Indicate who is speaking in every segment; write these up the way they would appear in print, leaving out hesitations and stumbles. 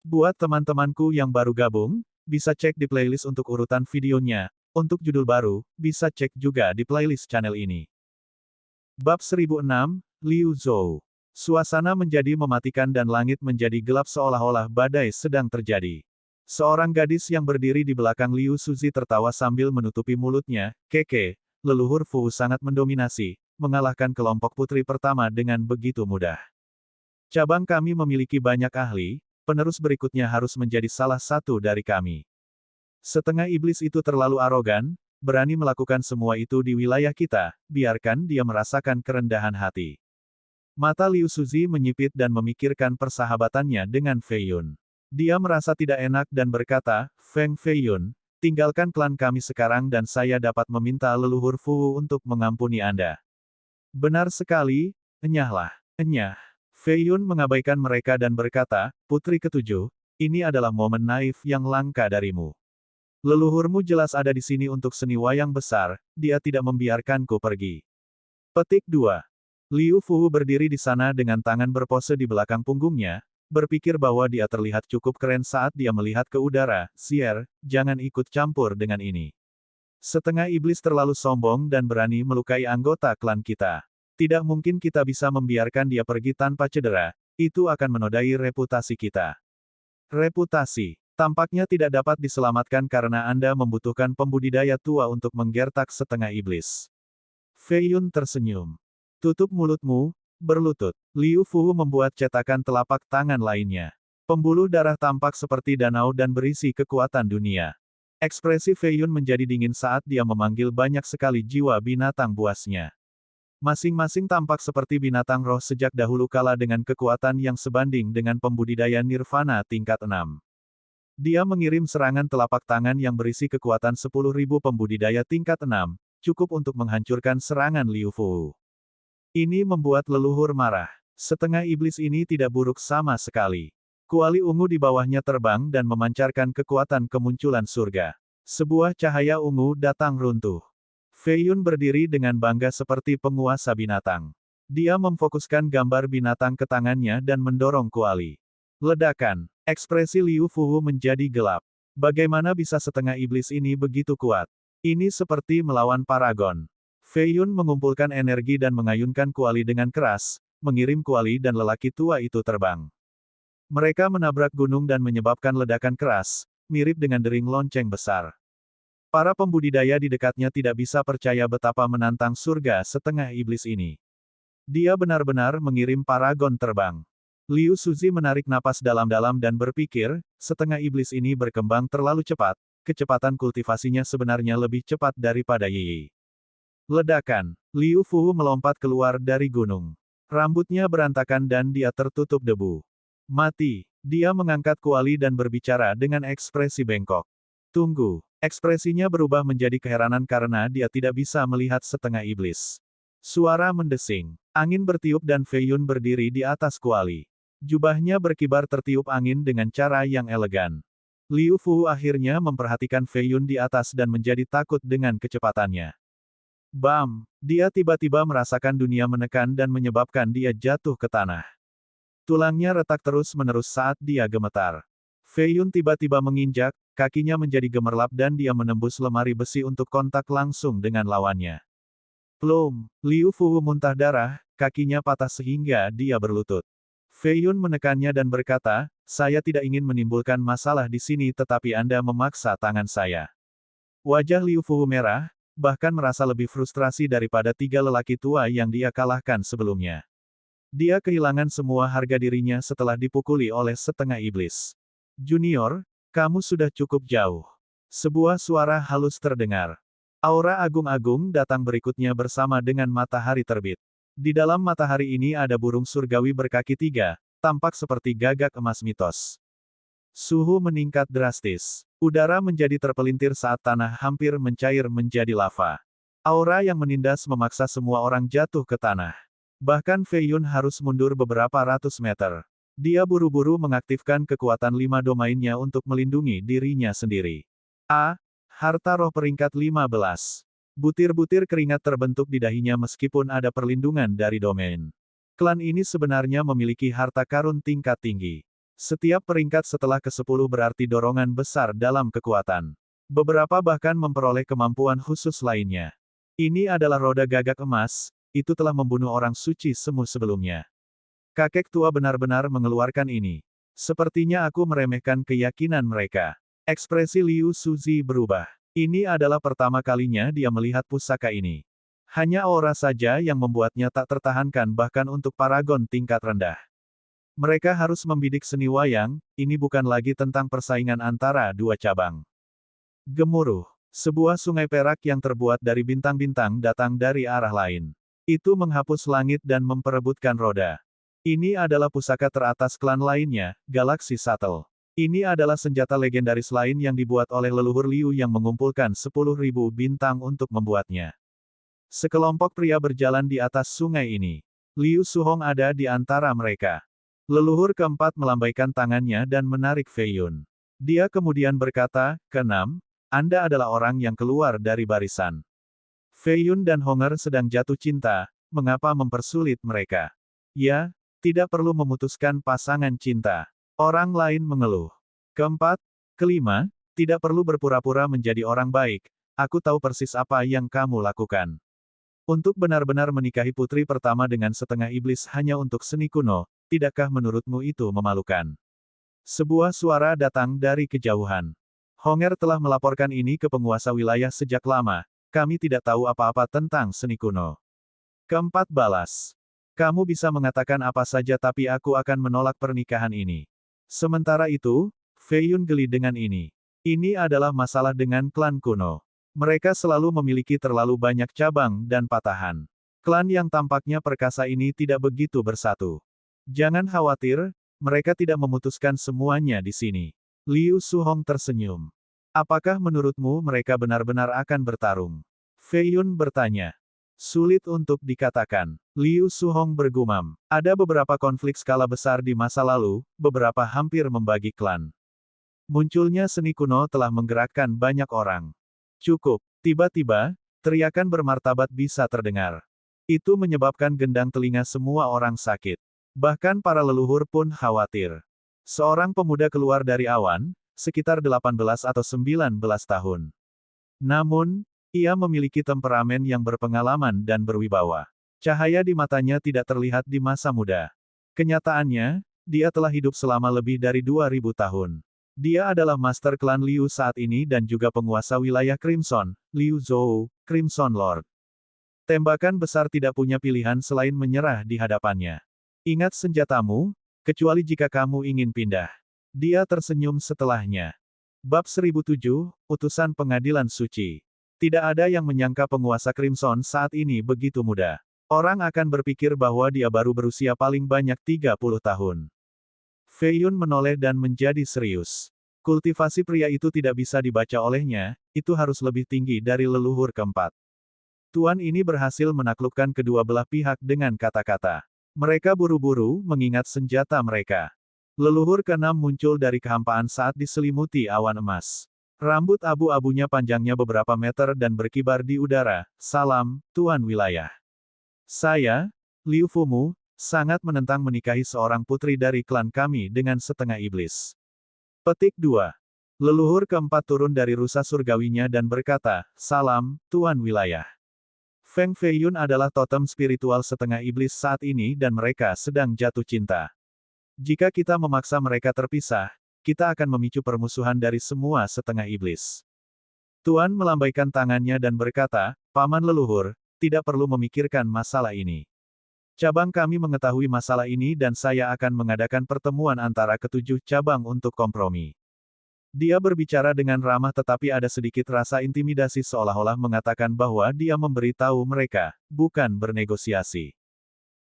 Speaker 1: Buat teman-temanku yang baru gabung, bisa cek di playlist untuk urutan videonya. Untuk judul baru, bisa cek juga di playlist channel ini. Bab 1006, Liu Zhou. Suasana menjadi mematikan dan langit menjadi gelap seolah-olah badai sedang terjadi. Seorang gadis yang berdiri di belakang Liu Suzi tertawa sambil menutupi mulutnya. Keke, leluhur Fu sangat mendominasi, mengalahkan kelompok putri pertama dengan begitu mudah. Cabang kami memiliki banyak ahli, penerus berikutnya harus menjadi salah satu dari kami. Setengah iblis itu terlalu arogan, berani melakukan semua itu di wilayah kita, biarkan dia merasakan kerendahan hati. Mata Liu Suzi menyipit dan memikirkan persahabatannya dengan Fei Yun. Dia merasa tidak enak dan berkata, Feng Fei Yun, tinggalkan klan kami sekarang dan saya dapat meminta leluhur Fu untuk mengampuni Anda. Benar sekali, enyahlah, enyah. Fei Yun mengabaikan mereka dan berkata, Putri ketujuh, ini adalah momen naif yang langka darimu. Leluhurmu jelas ada di sini untuk seni wayang besar, dia tidak membiarkanku pergi. Petik 2. Liu Fu berdiri di sana dengan tangan berpose di belakang punggungnya, berpikir bahwa dia terlihat cukup keren saat dia melihat ke udara. Xier, jangan ikut campur dengan ini. Setengah iblis terlalu sombong dan berani melukai anggota klan kita. Tidak mungkin kita bisa membiarkan dia pergi tanpa cedera, itu akan menodai reputasi kita. Reputasi. Tampaknya tidak dapat diselamatkan karena Anda membutuhkan pembudidaya tua untuk menggertak setengah iblis. Fei Yun tersenyum. Tutup mulutmu, berlutut. Liu Fu membuat cetakan telapak tangan lainnya. Pembuluh darah tampak seperti danau dan berisi kekuatan dunia. Ekspresi Fei Yun menjadi dingin saat dia memanggil banyak sekali jiwa binatang buasnya. Masing-masing tampak seperti binatang roh sejak dahulu kala dengan kekuatan yang sebanding dengan pembudidaya nirvana tingkat 6. Dia mengirim serangan telapak tangan yang berisi kekuatan 10.000 pembudidaya tingkat 6, cukup untuk menghancurkan serangan Liu Fu. Ini membuat leluhur marah. Setengah iblis ini tidak buruk sama sekali. Kuali ungu di bawahnya terbang dan memancarkan kekuatan kemunculan surga. Sebuah cahaya ungu datang runtuh. Fei Yun berdiri dengan bangga seperti penguasa binatang. Dia memfokuskan gambar binatang ke tangannya dan mendorong kuali. Ledakan. Ekspresi Liu Fu menjadi gelap. Bagaimana bisa setengah iblis ini begitu kuat? Ini seperti melawan paragon. Fei Yun mengumpulkan energi dan mengayunkan kuali dengan keras, mengirim kuali dan lelaki tua itu terbang. Mereka menabrak gunung dan menyebabkan ledakan keras, mirip dengan dering lonceng besar. Para pembudidaya di dekatnya tidak bisa percaya betapa menantang surga setengah iblis ini. Dia benar-benar mengirim paragon terbang. Liu Suzi menarik napas dalam-dalam dan berpikir, setengah iblis ini berkembang terlalu cepat, kecepatan kultivasinya sebenarnya lebih cepat daripada Yi. Ledakan. Liu Fu melompat keluar dari gunung. Rambutnya berantakan dan dia tertutup debu. Mati. Dia mengangkat kuali dan berbicara dengan ekspresi bengkok. Tunggu. Ekspresinya berubah menjadi keheranan karena dia tidak bisa melihat setengah iblis. Suara mendesing. Angin bertiup dan Fei Yun berdiri di atas kuali. Jubahnya berkibar tertiup angin dengan cara yang elegan. Liu Fu akhirnya memperhatikan Fei Yun di atas dan menjadi takut dengan kecepatannya. Bam! Dia tiba-tiba merasakan dunia menekan dan menyebabkan dia jatuh ke tanah. Tulangnya retak terus-menerus saat dia gemetar. Fei Yun tiba-tiba menginjak, kakinya menjadi gemerlap dan dia menembus lemari besi untuk kontak langsung dengan lawannya. Plum! Liu Fu muntah darah, kakinya patah sehingga dia berlutut. Fei Yun menekannya dan berkata, saya tidak ingin menimbulkan masalah di sini tetapi Anda memaksa tangan saya. Wajah Liu Fu merah, bahkan merasa lebih frustrasi daripada 3 lelaki tua yang dia kalahkan sebelumnya. Dia kehilangan semua harga dirinya setelah dipukuli oleh setengah iblis. Junior, kamu sudah cukup jauh. Sebuah suara halus terdengar. Aura agung-agung datang berikutnya bersama dengan matahari terbit. Di dalam matahari ini ada burung surgawi berkaki 3, tampak seperti gagak emas mitos. Suhu meningkat drastis. Udara menjadi terpelintir saat tanah hampir mencair menjadi lava. Aura yang menindas memaksa semua orang jatuh ke tanah. Bahkan Fei Yun harus mundur beberapa ratus meter. Dia buru-buru mengaktifkan kekuatan 5 domainnya untuk melindungi dirinya sendiri. Harta roh peringkat 15. Butir-butir keringat terbentuk di dahinya meskipun ada perlindungan dari domain. Klan ini sebenarnya memiliki harta karun tingkat tinggi. Setiap peringkat setelah ke-10 berarti dorongan besar dalam kekuatan. Beberapa bahkan memperoleh kemampuan khusus lainnya. Ini adalah roda gagak emas, itu telah membunuh orang suci semu sebelumnya. Kakek tua benar-benar mengeluarkan ini. Sepertinya aku meremehkan keyakinan mereka. Ekspresi Liu Suzi berubah. Ini adalah pertama kalinya dia melihat pusaka ini. Hanya aura saja yang membuatnya tak tertahankan bahkan untuk paragon tingkat rendah. Mereka harus membidik seni wayang, ini bukan lagi tentang persaingan antara dua cabang. Gemuruh. Sebuah sungai perak yang terbuat dari bintang-bintang datang dari arah lain. Itu menghapus langit dan memperebutkan roda. Ini adalah pusaka teratas klan lainnya, Galaxy Shuttle. Ini adalah senjata legendaris lain yang dibuat oleh leluhur Liu yang mengumpulkan 10.000 bintang untuk membuatnya. Sekelompok pria berjalan di atas sungai ini. Liu Suhong ada di antara mereka. Leluhur keempat melambaikan tangannya dan menarik Fei Yun. Dia kemudian berkata, "Keenam, Anda adalah orang yang keluar dari barisan." Fei Yun dan Honger sedang jatuh cinta, mengapa mempersulit mereka? Ya, tidak perlu memutuskan pasangan cinta. Orang lain mengeluh. Keempat, kelima, tidak perlu berpura-pura menjadi orang baik, aku tahu persis apa yang kamu lakukan. Untuk benar-benar menikahi putri pertama dengan setengah iblis hanya untuk seni kuno, tidakkah menurutmu itu memalukan? Sebuah suara datang dari kejauhan. Honger telah melaporkan ini ke penguasa wilayah sejak lama, kami tidak tahu apa-apa tentang seni kuno. Keempat balas. Kamu bisa mengatakan apa saja tapi aku akan menolak pernikahan ini. Sementara itu, Fei Yun geli dengan ini. Ini adalah masalah dengan klan kuno. Mereka selalu memiliki terlalu banyak cabang dan patahan. Klan yang tampaknya perkasa ini tidak begitu bersatu. Jangan khawatir, mereka tidak memutuskan semuanya di sini. Liu Suhong tersenyum. Apakah menurutmu mereka benar-benar akan bertarung? Fei Yun bertanya. Sulit untuk dikatakan. Liu Suhong bergumam. Ada beberapa konflik skala besar di masa lalu, beberapa hampir membagi klan. Munculnya seni kuno telah menggerakkan banyak orang. Cukup. Tiba-tiba, teriakan bermartabat bisa terdengar. Itu menyebabkan gendang telinga semua orang sakit. Bahkan para leluhur pun khawatir. Seorang pemuda keluar dari awan, sekitar 18 atau 19 tahun. Namun, ia memiliki temperamen yang berpengalaman dan berwibawa. Cahaya di matanya tidak terlihat di masa muda. Kenyataannya, dia telah hidup selama lebih dari 2000 tahun. Dia adalah master klan Liu saat ini dan juga penguasa wilayah Crimson, Liu Zhou, Crimson Lord. Tembakan besar tidak punya pilihan selain menyerah di hadapannya. Ingat senjatamu, kecuali jika kamu ingin pindah. Dia tersenyum setelahnya. Bab 1007, Utusan Pengadilan Suci. Tidak ada yang menyangka penguasa Crimson saat ini begitu muda. Orang akan berpikir bahwa dia baru berusia paling banyak 30 tahun. Fei Yun menoleh dan menjadi serius. Kultivasi pria itu tidak bisa dibaca olehnya, itu harus lebih tinggi dari leluhur keempat. Tuan ini berhasil menaklukkan kedua belah pihak dengan kata-kata. Mereka buru-buru mengingat senjata mereka. Leluhur keenam muncul dari kehampaan saat diselimuti awan emas. Rambut abu-abunya panjangnya beberapa meter dan berkibar di udara. Salam, Tuan Wilayah. Saya, Liu Fumu, sangat menentang menikahi seorang putri dari klan kami dengan setengah iblis. Petik 2. Leluhur keempat turun dari rusa surgawinya dan berkata, Salam, Tuan Wilayah. Feng Fei Yun adalah totem spiritual setengah iblis saat ini dan mereka sedang jatuh cinta. Jika kita memaksa mereka terpisah, kita akan memicu permusuhan dari semua setengah iblis. Tuan melambaikan tangannya dan berkata, Paman leluhur, tidak perlu memikirkan masalah ini. Cabang kami mengetahui masalah ini dan saya akan mengadakan pertemuan antara ketujuh cabang untuk kompromi. Dia berbicara dengan ramah tetapi ada sedikit rasa intimidasi seolah-olah mengatakan bahwa dia memberitahu mereka, bukan bernegosiasi.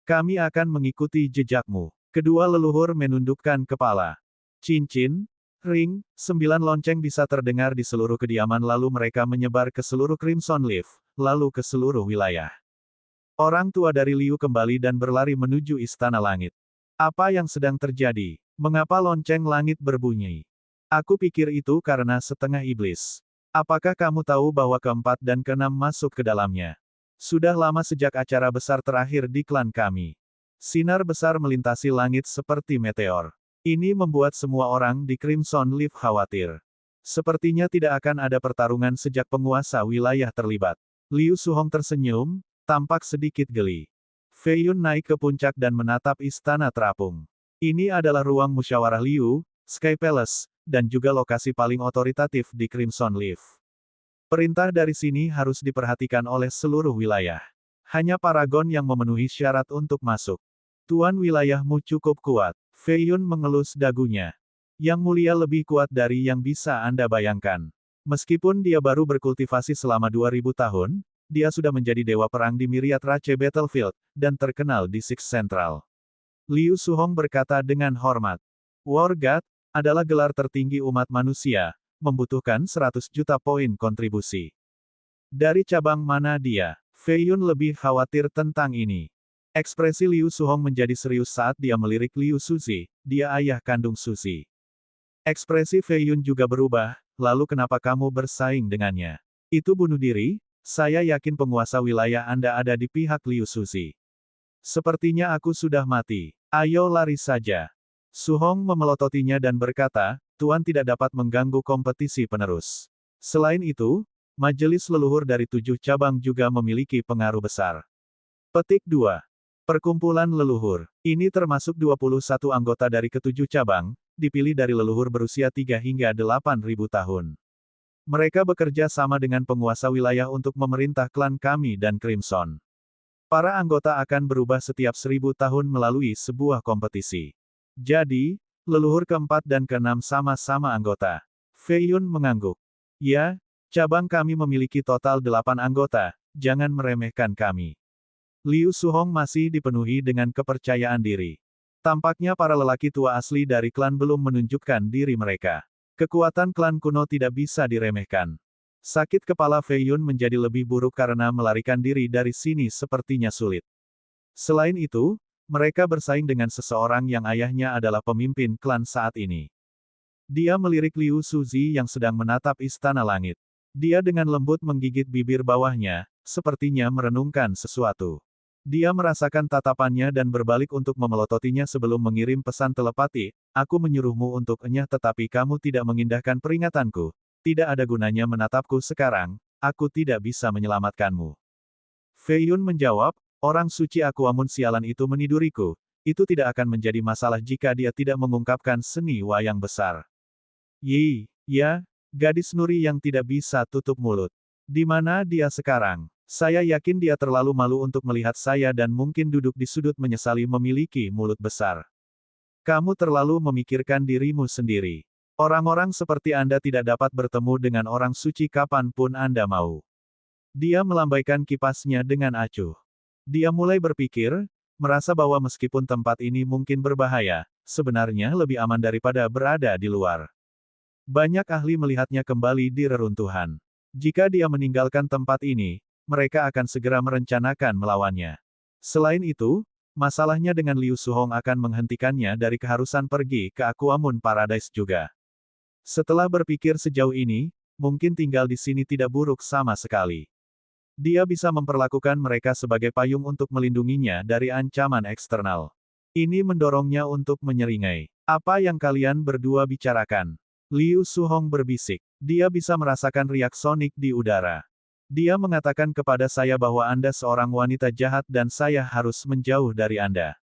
Speaker 1: Kami akan mengikuti jejakmu. Kedua leluhur menundukkan kepala. Cincin, ring, 9 lonceng bisa terdengar di seluruh kediaman lalu mereka menyebar ke seluruh Crimson Leaf, lalu ke seluruh wilayah. Orang tua dari Liu kembali dan berlari menuju Istana Langit. Apa yang sedang terjadi? Mengapa lonceng langit berbunyi? Aku pikir itu karena setengah iblis. Apakah kamu tahu bahwa keempat dan keenam masuk ke dalamnya? Sudah lama sejak acara besar terakhir di klan kami. Sinar besar melintasi langit seperti meteor. Ini membuat semua orang di Crimson Leaf khawatir. Sepertinya tidak akan ada pertarungan sejak penguasa wilayah terlibat. Liu Suhong tersenyum, tampak sedikit geli. Fei Yun naik ke puncak dan menatap istana terapung. Ini adalah ruang musyawarah Liu, Sky Palace, dan juga lokasi paling otoritatif di Crimson Leaf. Perintah dari sini harus diperhatikan oleh seluruh wilayah. Hanya paragon yang memenuhi syarat untuk masuk. Tuan wilayahmu cukup kuat. Fei Yun mengelus dagunya. Yang mulia lebih kuat dari yang bisa Anda bayangkan. Meskipun dia baru berkultivasi selama 2000 tahun, dia sudah menjadi dewa perang di Myriad Rache Battlefield, dan terkenal di Six Central. Liu Suhong berkata dengan hormat. War God adalah gelar tertinggi umat manusia, membutuhkan 100 juta poin kontribusi. Dari cabang mana dia? Fei Yun lebih khawatir tentang ini. Ekspresi Liu Suhong menjadi serius saat dia melirik Liu Suzi, dia ayah kandung Suzi. Ekspresi Fei Yun juga berubah, lalu kenapa kamu bersaing dengannya? Itu bunuh diri? Saya yakin penguasa wilayah Anda ada di pihak Liu Suzi. Sepertinya aku sudah mati. Ayo lari saja. Suhong memelototinya dan berkata, Tuan tidak dapat mengganggu kompetisi penerus. Selain itu, majelis leluhur dari 7 cabang juga memiliki pengaruh besar. Petik 2. Perkumpulan leluhur. Ini termasuk 21 anggota dari ke-7 cabang, dipilih dari leluhur berusia 3 hingga 8.000 tahun. Mereka bekerja sama dengan penguasa wilayah untuk memerintah klan kami dan Crimson. Para anggota akan berubah setiap 1000 tahun melalui sebuah kompetisi. Jadi, leluhur ke-4 dan ke-6 sama-sama anggota. Fei Yun mengangguk. Ya, cabang kami memiliki total 8 anggota, jangan meremehkan kami. Liu Suhong masih dipenuhi dengan kepercayaan diri. Tampaknya para lelaki tua asli dari klan belum menunjukkan diri mereka. Kekuatan klan kuno tidak bisa diremehkan. Sakit kepala Fei Yun menjadi lebih buruk karena melarikan diri dari sini sepertinya sulit. Selain itu, mereka bersaing dengan seseorang yang ayahnya adalah pemimpin klan saat ini. Dia melirik Liu Suzi yang sedang menatap istana langit. Dia dengan lembut menggigit bibir bawahnya, sepertinya merenungkan sesuatu. Dia merasakan tatapannya dan berbalik untuk memelototinya sebelum mengirim pesan telepati, aku menyuruhmu untuk enyah tetapi kamu tidak mengindahkan peringatanku. Tidak ada gunanya menatapku sekarang, aku tidak bisa menyelamatkanmu. Fei Yun menjawab, orang suci Aquamun sialan itu meniduriku, itu tidak akan menjadi masalah jika dia tidak mengungkapkan seni wayang besar. Yi, ya, gadis nuri yang tidak bisa tutup mulut. Di mana dia sekarang? Saya yakin dia terlalu malu untuk melihat saya dan mungkin duduk di sudut menyesali memiliki mulut besar. Kamu terlalu memikirkan dirimu sendiri. Orang-orang seperti Anda tidak dapat bertemu dengan orang suci kapanpun Anda mau. Dia melambaikan kipasnya dengan acuh. Dia mulai berpikir, merasa bahwa meskipun tempat ini mungkin berbahaya, sebenarnya lebih aman daripada berada di luar. Banyak ahli melihatnya kembali di reruntuhan. Jika dia meninggalkan tempat ini, mereka akan segera merencanakan melawannya. Selain itu, masalahnya dengan Liu Suhong akan menghentikannya dari keharusan pergi ke Aquamun Paradise juga. Setelah berpikir sejauh ini, mungkin tinggal di sini tidak buruk sama sekali. Dia bisa memperlakukan mereka sebagai payung untuk melindunginya dari ancaman eksternal. Ini mendorongnya untuk menyeringai. Apa yang kalian berdua bicarakan? Liu Suhong berbisik. Dia bisa merasakan riak sonik di udara. Dia mengatakan kepada saya bahwa Anda seorang wanita jahat dan saya harus menjauh dari Anda.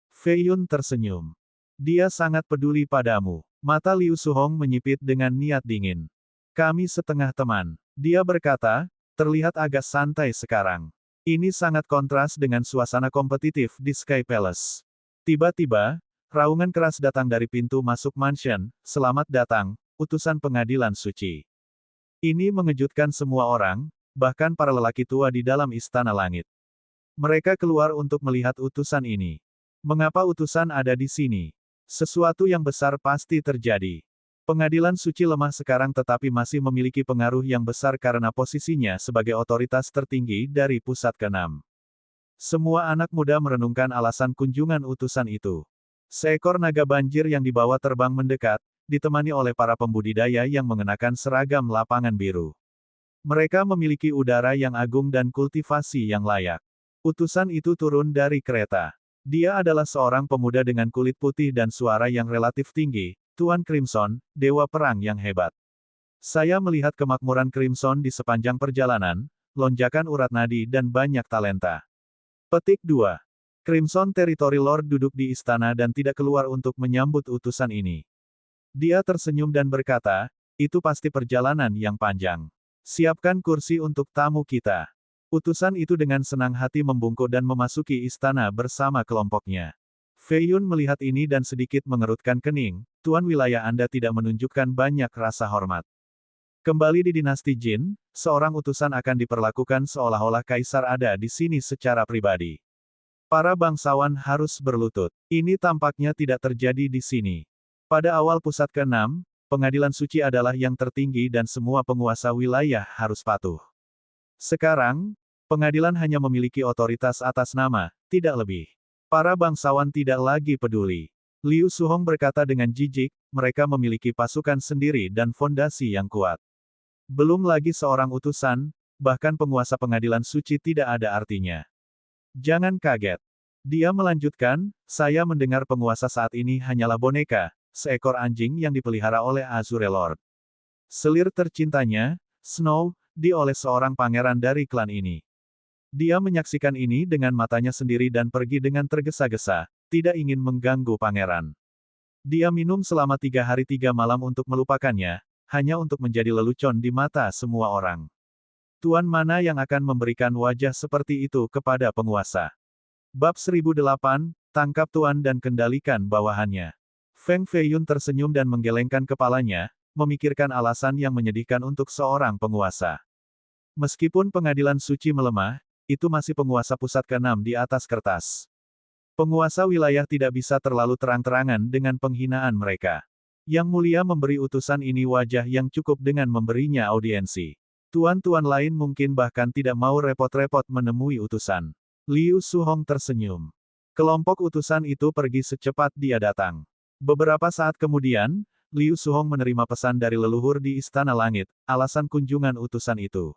Speaker 1: Fei Yun tersenyum. Dia sangat peduli padamu. Mata Liu Suhong menyipit dengan niat dingin. Kami setengah teman. Dia berkata, terlihat agak santai sekarang. Ini sangat kontras dengan suasana kompetitif di Sky Palace. Tiba-tiba, raungan keras datang dari pintu masuk mansion. Selamat datang, utusan pengadilan suci. Ini mengejutkan semua orang, bahkan para lelaki tua di dalam istana langit. Mereka keluar untuk melihat utusan ini. Mengapa utusan ada di sini? Sesuatu yang besar pasti terjadi. Pengadilan suci lemah sekarang tetapi masih memiliki pengaruh yang besar karena posisinya sebagai otoritas tertinggi dari pusat ke-6. Semua anak muda merenungkan alasan kunjungan utusan itu. Seekor naga banjir yang dibawa terbang mendekat, ditemani oleh para pembudidaya yang mengenakan seragam lapangan biru. Mereka memiliki udara yang agung dan kultivasi yang layak. Utusan itu turun dari kereta. Dia adalah seorang pemuda dengan kulit putih dan suara yang relatif tinggi, Tuan Crimson, dewa perang yang hebat. Saya melihat kemakmuran Crimson di sepanjang perjalanan, lonjakan urat nadi dan banyak talenta. Petik 2. Crimson Territory Lord duduk di istana dan tidak keluar untuk menyambut utusan ini. Dia tersenyum dan berkata, itu pasti perjalanan yang panjang. Siapkan kursi untuk tamu kita. Utusan itu dengan senang hati membungkuk dan memasuki istana bersama kelompoknya. Fei Yun melihat ini dan sedikit mengerutkan kening, Tuan wilayah Anda tidak menunjukkan banyak rasa hormat. Kembali di dinasti Jin, seorang utusan akan diperlakukan seolah-olah kaisar ada di sini secara pribadi. Para bangsawan harus berlutut. Ini tampaknya tidak terjadi di sini. Pada awal pusat ke-6, pengadilan suci adalah yang tertinggi dan semua penguasa wilayah harus patuh. Sekarang, pengadilan hanya memiliki otoritas atas nama, tidak lebih. Para bangsawan tidak lagi peduli. Liu Suhong berkata dengan jijik, mereka memiliki pasukan sendiri dan fondasi yang kuat. Belum lagi seorang utusan, bahkan penguasa pengadilan suci tidak ada artinya. Jangan kaget. Dia melanjutkan, saya mendengar penguasa saat ini hanyalah boneka, seekor anjing yang dipelihara oleh Azure Lord. Selir tercintanya, Snow, oleh seorang pangeran dari klan ini. Dia menyaksikan ini dengan matanya sendiri dan pergi dengan tergesa-gesa, tidak ingin mengganggu pangeran. Dia minum selama 3 hari 3 malam untuk melupakannya, hanya untuk menjadi lelucon di mata semua orang. Tuan mana yang akan memberikan wajah seperti itu kepada penguasa? Bab 1008, tangkap Tuan dan kendalikan bawahannya. Feng Feiyun tersenyum dan menggelengkan kepalanya, memikirkan alasan yang menyedihkan untuk seorang penguasa. Meskipun pengadilan suci melemah, itu masih penguasa pusat ke-6 di atas kertas. Penguasa wilayah tidak bisa terlalu terang-terangan dengan penghinaan mereka. Yang mulia memberi utusan ini wajah yang cukup dengan memberinya audiensi. Tuan-tuan lain mungkin bahkan tidak mau repot-repot menemui utusan. Liu Suhong tersenyum. Kelompok utusan itu pergi secepat dia datang. Beberapa saat kemudian, Liu Suhong menerima pesan dari leluhur di Istana Langit, alasan kunjungan utusan itu.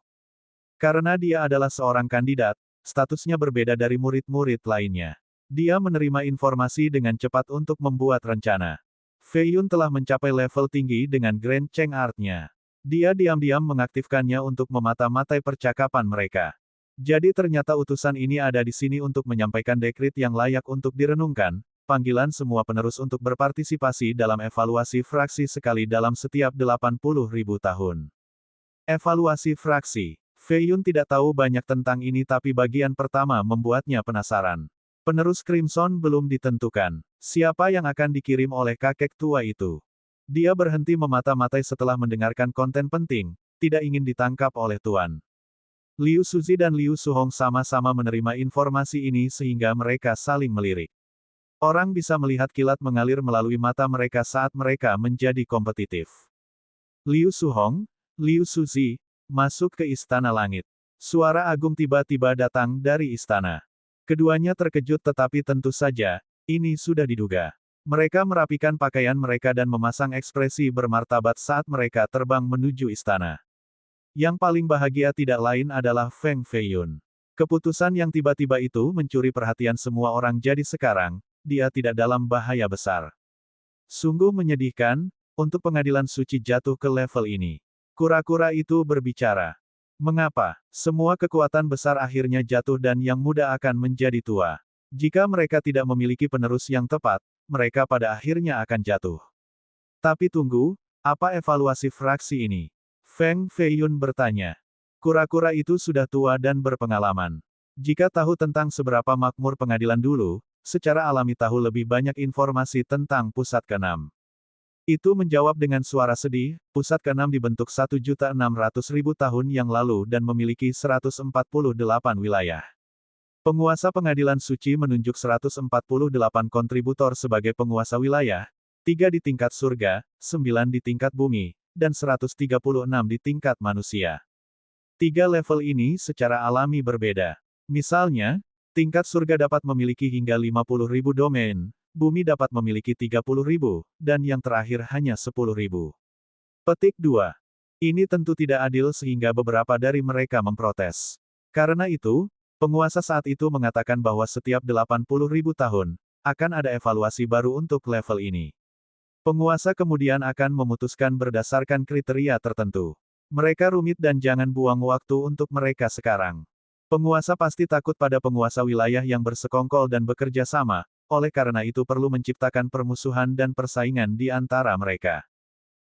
Speaker 1: Karena dia adalah seorang kandidat, statusnya berbeda dari murid-murid lainnya. Dia menerima informasi dengan cepat untuk membuat rencana. Fei Yun telah mencapai level tinggi dengan Grand Cheng Art-nya. Dia diam-diam mengaktifkannya untuk memata-matai percakapan mereka. Jadi ternyata utusan ini ada di sini untuk menyampaikan dekrit yang layak untuk direnungkan, panggilan semua penerus untuk berpartisipasi dalam evaluasi fraksi sekali dalam setiap 80.000 tahun. Evaluasi fraksi. Fei Yun tidak tahu banyak tentang ini tapi bagian pertama membuatnya penasaran. Penerus Crimson belum ditentukan. Siapa yang akan dikirim oleh kakek tua itu? Dia berhenti memata-matai setelah mendengarkan konten penting, tidak ingin ditangkap oleh Tuan. Liu Suzi dan Liu Suhong sama-sama menerima informasi ini sehingga mereka saling melirik. Orang bisa melihat kilat mengalir melalui mata mereka saat mereka menjadi kompetitif. Liu Suhong, Liu Suzi, masuk ke Istana Langit. Suara agung tiba-tiba datang dari istana. Keduanya terkejut tetapi tentu saja, ini sudah diduga. Mereka merapikan pakaian mereka dan memasang ekspresi bermartabat saat mereka terbang menuju istana. Yang paling bahagia tidak lain adalah Feng Feiyun. Keputusan yang tiba-tiba itu mencuri perhatian semua orang jadi sekarang, dia tidak dalam bahaya besar. Sungguh menyedihkan, untuk pengadilan suci jatuh ke level ini. Kura-kura itu berbicara. Mengapa? Semua kekuatan besar akhirnya jatuh dan yang muda akan menjadi tua. Jika mereka tidak memiliki penerus yang tepat, mereka pada akhirnya akan jatuh. Tapi tunggu, apa evaluasi fraksi ini? Feng Feiyun bertanya. Kura-kura itu sudah tua dan berpengalaman. Jika tahu tentang seberapa makmur pengadilan dulu, secara alami tahu lebih banyak informasi tentang pusat ke-6. Itu menjawab dengan suara sedih, pusat ke-6 dibentuk 1.600.000 tahun yang lalu dan memiliki 148 wilayah. Penguasa pengadilan suci menunjuk 148 kontributor sebagai penguasa wilayah, 3 di tingkat surga, 9 di tingkat bumi, dan 136 di tingkat manusia. 3 level ini secara alami berbeda. Misalnya, tingkat surga dapat memiliki hingga 50.000 domain, bumi dapat memiliki 30.000, dan yang terakhir hanya 10.000. Petik 2. Ini tentu tidak adil sehingga beberapa dari mereka memprotes. Karena itu, Penguasa saat itu mengatakan bahwa setiap 80.000 tahun, akan ada evaluasi baru untuk level ini. Penguasa kemudian akan memutuskan berdasarkan kriteria tertentu. Mereka rumit dan jangan buang waktu untuk mereka sekarang. Penguasa pasti takut pada penguasa wilayah yang bersekongkol dan bekerja sama, oleh karena itu perlu menciptakan permusuhan dan persaingan di antara mereka.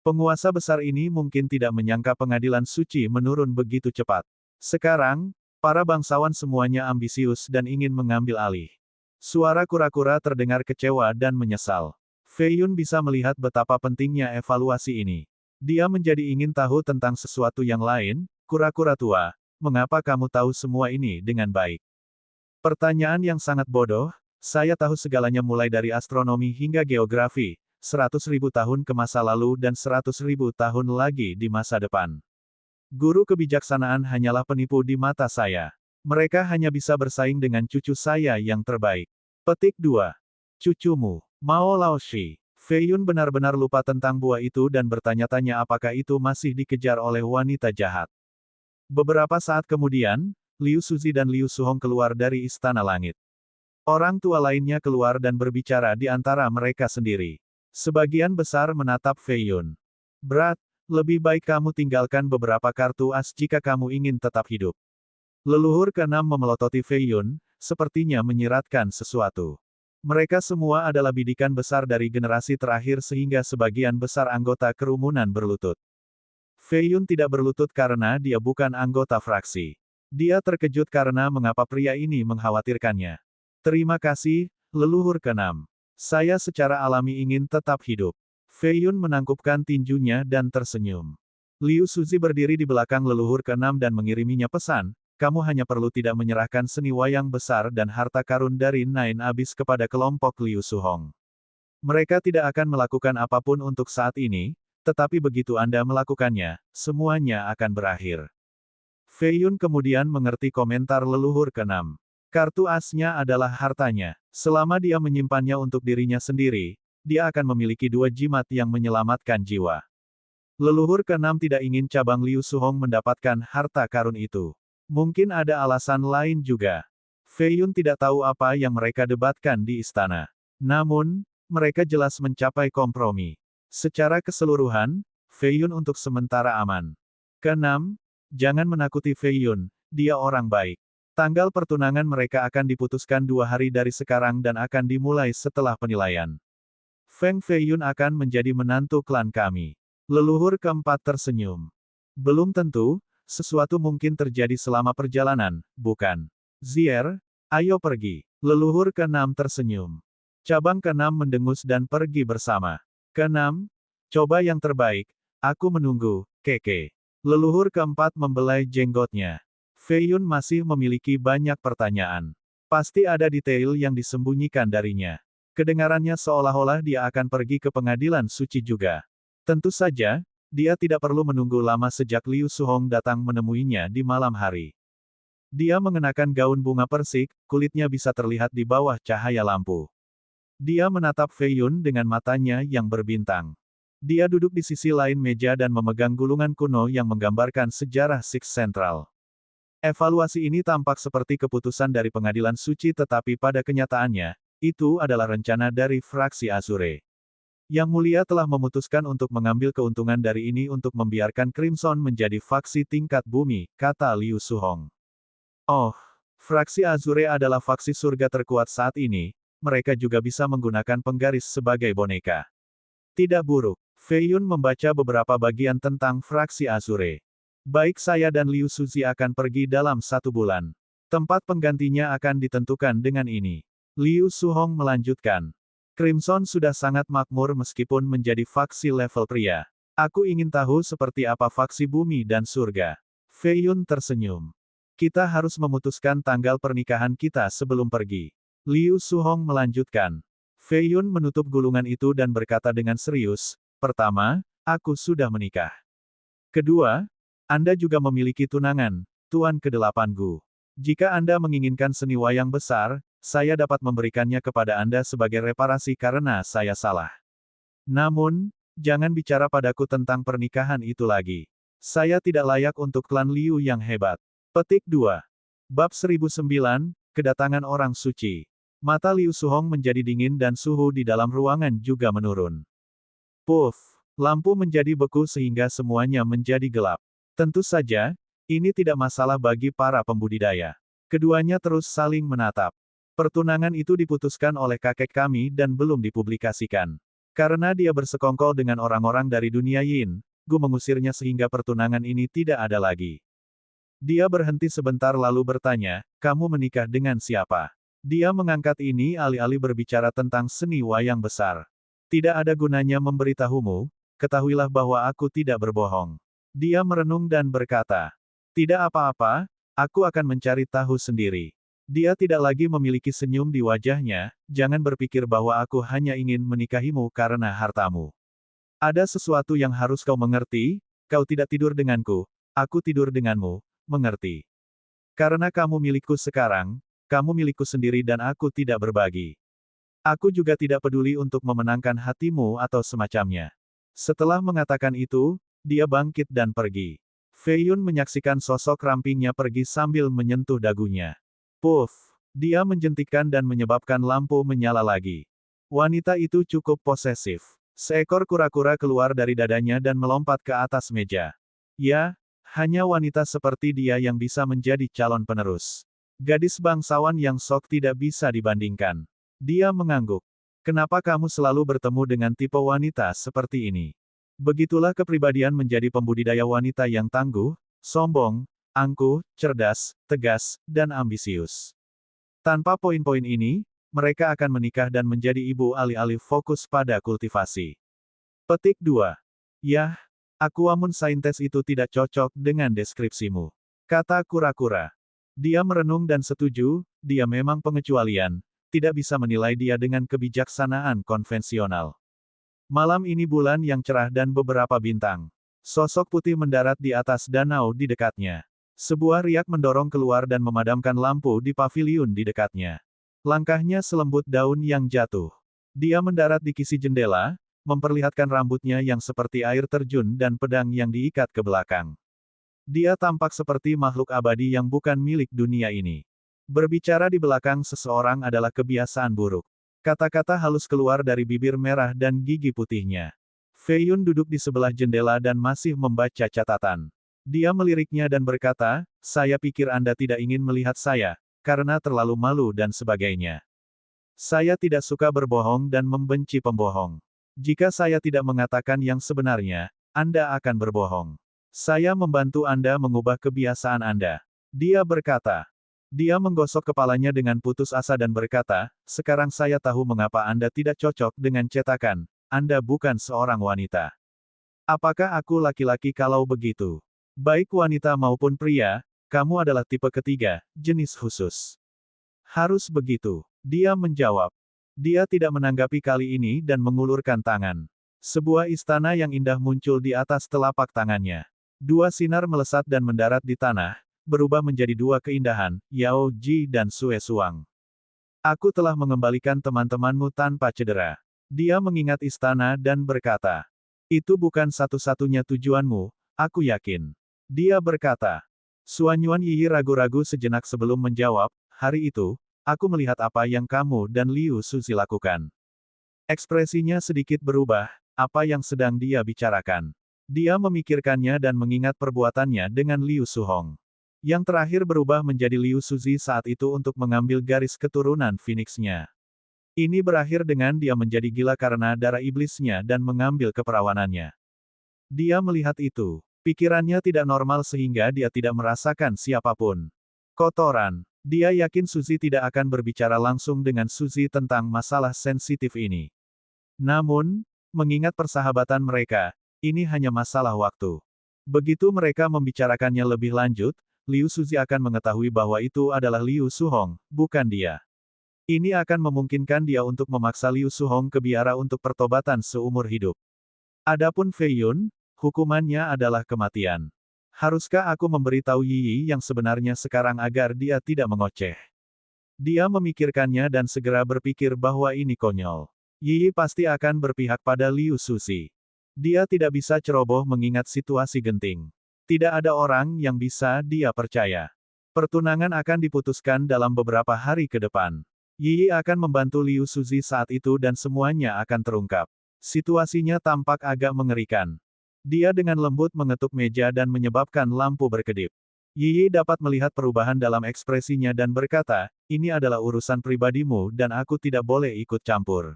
Speaker 1: Penguasa besar ini mungkin tidak menyangka pengadilan suci menurun begitu cepat. Sekarang, para bangsawan semuanya ambisius dan ingin mengambil alih. Suara kura-kura terdengar kecewa dan menyesal. Fei Yun bisa melihat betapa pentingnya evaluasi ini. Dia menjadi ingin tahu tentang sesuatu yang lain. Kura-kura tua, mengapa kamu tahu semua ini dengan baik? Pertanyaan yang sangat bodoh. Saya tahu segalanya mulai dari astronomi hingga geografi, 100.000 tahun ke masa lalu dan 100.000 tahun lagi di masa depan. Guru kebijaksanaan hanyalah penipu di mata saya. Mereka hanya bisa bersaing dengan cucu saya yang terbaik. Petik 2. Cucumu, Mao Laoshi. Fei Yun benar-benar lupa tentang buah itu dan bertanya-tanya apakah itu masih dikejar oleh wanita jahat. Beberapa saat kemudian, Liu Suzi dan Liu Suhong keluar dari Istana Langit. Orang tua lainnya keluar dan berbicara di antara mereka sendiri. Sebagian besar menatap Fei Yun. Berat, lebih baik kamu tinggalkan beberapa kartu as jika kamu ingin tetap hidup. Leluhur keenam memelototi Fei Yun, sepertinya menyiratkan sesuatu. Mereka semua adalah bidikan besar dari generasi terakhir sehingga sebagian besar anggota kerumunan berlutut. Fei Yun tidak berlutut karena dia bukan anggota fraksi. Dia terkejut karena mengapa pria ini mengkhawatirkannya. Terima kasih, leluhur keenam. Saya secara alami ingin tetap hidup. Fei Yun menangkupkan tinjunya dan tersenyum. Liu Suzi berdiri di belakang leluhur keenam dan mengiriminya pesan, kamu hanya perlu tidak menyerahkan seni wayang besar dan harta karun dari Nine Abyss kepada kelompok Liu Suhong. Mereka tidak akan melakukan apapun untuk saat ini, tetapi begitu Anda melakukannya, semuanya akan berakhir. Fei Yun kemudian mengerti komentar leluhur keenam. Kartu asnya adalah hartanya. Selama dia menyimpannya untuk dirinya sendiri, dia akan memiliki 2 jimat yang menyelamatkan jiwa. Leluhur keenam tidak ingin cabang Liu Suhong mendapatkan harta karun itu. Mungkin ada alasan lain juga. Fei Yun tidak tahu apa yang mereka debatkan di istana. Namun, mereka jelas mencapai kompromi. Secara keseluruhan, Fei Yun untuk sementara aman. Keenam, jangan menakuti Fei Yun, dia orang baik. Tanggal pertunangan mereka akan diputuskan 2 hari dari sekarang dan akan dimulai setelah penilaian. Feng Fei Yun akan menjadi menantu klan kami. Leluhur keempat tersenyum. Belum tentu, sesuatu mungkin terjadi selama perjalanan, bukan? Zier, ayo pergi. Leluhur keenam tersenyum. Cabang keenam mendengus dan pergi bersama. Keenam, coba yang terbaik, aku menunggu, keke. Leluhur keempat membelai jenggotnya. Fei Yun masih memiliki banyak pertanyaan. Pasti ada detail yang disembunyikan darinya. Kedengarannya seolah-olah dia akan pergi ke pengadilan suci juga. Tentu saja, dia tidak perlu menunggu lama sejak Liu Suhong datang menemuinya di malam hari. Dia mengenakan gaun bunga persik, kulitnya bisa terlihat di bawah cahaya lampu. Dia menatap Fei Yun dengan matanya yang berbintang. Dia duduk di sisi lain meja dan memegang gulungan kuno yang menggambarkan sejarah Six Central. Evaluasi ini tampak seperti keputusan dari pengadilan suci tetapi pada kenyataannya, itu adalah rencana dari fraksi Azure. Yang Mulia telah memutuskan untuk mengambil keuntungan dari ini untuk membiarkan Crimson menjadi faksi tingkat bumi, kata Liu Suhong. Oh, fraksi Azure adalah faksi surga terkuat saat ini, mereka juga bisa menggunakan penggaris sebagai boneka. Tidak buruk. Fei Yun membaca beberapa bagian tentang fraksi Azure. Baik saya dan Liu Suzi akan pergi dalam 1 bulan. Tempat penggantinya akan ditentukan dengan ini. Liu Suhong melanjutkan. Crimson sudah sangat makmur meskipun menjadi faksi level pria. Aku ingin tahu seperti apa faksi bumi dan surga. Fei Yun tersenyum. Kita harus memutuskan tanggal pernikahan kita sebelum pergi. Liu Suhong melanjutkan. Fei Yun menutup gulungan itu dan berkata dengan serius, pertama, aku sudah menikah. Kedua, Anda juga memiliki tunangan, Tuan ke-8 Gu. Jika Anda menginginkan seni wayang besar, saya dapat memberikannya kepada Anda sebagai reparasi karena saya salah. Namun, jangan bicara padaku tentang pernikahan itu lagi. Saya tidak layak untuk klan Liu yang hebat. Petik 2. Bab 1009, Kedatangan Orang Suci. Mata Liu Suhong menjadi dingin dan suhu di dalam ruangan juga menurun. Puff! Lampu menjadi beku sehingga semuanya menjadi gelap. Tentu saja, ini tidak masalah bagi para pembudidaya. Keduanya terus saling menatap. Pertunangan itu diputuskan oleh kakek kami dan belum dipublikasikan. Karena dia bersekongkol dengan orang-orang dari dunia Yin, Gu mengusirnya sehingga pertunangan ini tidak ada lagi. Dia berhenti sebentar lalu bertanya, kamu menikah dengan siapa? Dia mengangkat ini alih-alih berbicara tentang seni wayang besar. Tidak ada gunanya memberitahumu, ketahuilah bahwa aku tidak berbohong. Dia merenung dan berkata, tidak apa-apa, aku akan mencari tahu sendiri. Dia tidak lagi memiliki senyum di wajahnya, jangan berpikir bahwa aku hanya ingin menikahimu karena hartamu. Ada sesuatu yang harus kau mengerti, kau tidak tidur denganku, aku tidur denganmu, mengerti? Karena kamu milikku sekarang, kamu milikku sendiri dan aku tidak berbagi. Aku juga tidak peduli untuk memenangkan hatimu atau semacamnya. Setelah mengatakan itu, dia bangkit dan pergi. Fei Yun menyaksikan sosok rampingnya pergi sambil menyentuh dagunya. Puff! Dia menjentikkan dan menyebabkan lampu menyala lagi. Wanita itu cukup posesif. Seekor kura-kura keluar dari dadanya dan melompat ke atas meja. Ya, hanya wanita seperti dia yang bisa menjadi calon penerus. Gadis bangsawan yang sok tidak bisa dibandingkan. Dia mengangguk. Kenapa kamu selalu bertemu dengan tipe wanita seperti ini? Begitulah kepribadian menjadi pembudidaya wanita yang tangguh, sombong, angkuh, cerdas, tegas, dan ambisius. Tanpa poin-poin ini, mereka akan menikah dan menjadi ibu alih-alih fokus pada kultivasi. Petik 2. Yah, Aquamun Saintes itu tidak cocok dengan deskripsimu. Kata kura-kura. Dia merenung dan setuju, dia memang pengecualian, tidak bisa menilai dia dengan kebijaksanaan konvensional. Malam ini bulan yang cerah dan beberapa bintang. Sosok putih mendarat di atas danau di dekatnya. Sebuah riak mendorong keluar dan memadamkan lampu di paviliun di dekatnya. Langkahnya selembut daun yang jatuh. Dia mendarat di kisi jendela, memperlihatkan rambutnya yang seperti air terjun dan pedang yang diikat ke belakang. Dia tampak seperti makhluk abadi yang bukan milik dunia ini. Berbicara di belakang seseorang adalah kebiasaan buruk. Kata-kata halus keluar dari bibir merah dan gigi putihnya. Fei Yun duduk di sebelah jendela dan masih membaca catatan. Dia meliriknya dan berkata, saya pikir Anda tidak ingin melihat saya, karena terlalu malu dan sebagainya. Saya tidak suka berbohong dan membenci pembohong. Jika saya tidak mengatakan yang sebenarnya, Anda akan berbohong. Saya membantu Anda mengubah kebiasaan Anda. Dia berkata. Dia menggosok kepalanya dengan putus asa dan berkata, sekarang saya tahu mengapa Anda tidak cocok dengan cetakan, Anda bukan seorang wanita. Apakah aku laki-laki kalau begitu? Baik wanita maupun pria, kamu adalah tipe ketiga, jenis khusus. Harus begitu. Dia menjawab. Dia tidak menanggapi kali ini dan mengulurkan tangan. Sebuah istana yang indah muncul di atas telapak tangannya. Dua sinar melesat dan mendarat di tanah, berubah menjadi dua keindahan, Yao Ji dan Sue Suang. Aku telah mengembalikan teman-temanmu tanpa cedera. Dia mengingat istana dan berkata, itu bukan satu-satunya tujuanmu, aku yakin. Dia berkata, Suanyuan Yi ragu-ragu sejenak sebelum menjawab, hari itu, aku melihat apa yang kamu dan Liu Suzi lakukan. Ekspresinya sedikit berubah, apa yang sedang dia bicarakan. Dia memikirkannya dan mengingat perbuatannya dengan Liu Suhong. Yang terakhir berubah menjadi Liu Suzi saat itu untuk mengambil garis keturunan Phoenix-nya. Ini berakhir dengan dia menjadi gila karena darah iblisnya dan mengambil keperawanannya. Dia melihat itu. Pikirannya tidak normal sehingga dia tidak merasakan siapapun. Kotoran. Dia yakin Suzy tidak akan berbicara langsung dengan Suzy tentang masalah sensitif ini. Namun, mengingat persahabatan mereka, ini hanya masalah waktu. Begitu mereka membicarakannya lebih lanjut, Liu Suzy akan mengetahui bahwa itu adalah Liu Suhong, bukan dia. Ini akan memungkinkan dia untuk memaksa Liu Suhong ke biara untuk pertobatan seumur hidup. Adapun Fei Yun, hukumannya adalah kematian. Haruskah aku memberitahu Yi yang sebenarnya sekarang agar dia tidak mengoceh? Dia memikirkannya dan segera berpikir bahwa ini konyol. Yi pasti akan berpihak pada Liu Suzy. Dia tidak bisa ceroboh mengingat situasi genting. Tidak ada orang yang bisa dia percaya. Pertunangan akan diputuskan dalam beberapa hari ke depan. Yi akan membantu Liu Suzi saat itu dan semuanya akan terungkap. Situasinya tampak agak mengerikan. Dia dengan lembut mengetuk meja dan menyebabkan lampu berkedip. Yi dapat melihat perubahan dalam ekspresinya dan berkata, ini adalah urusan pribadimu dan aku tidak boleh ikut campur.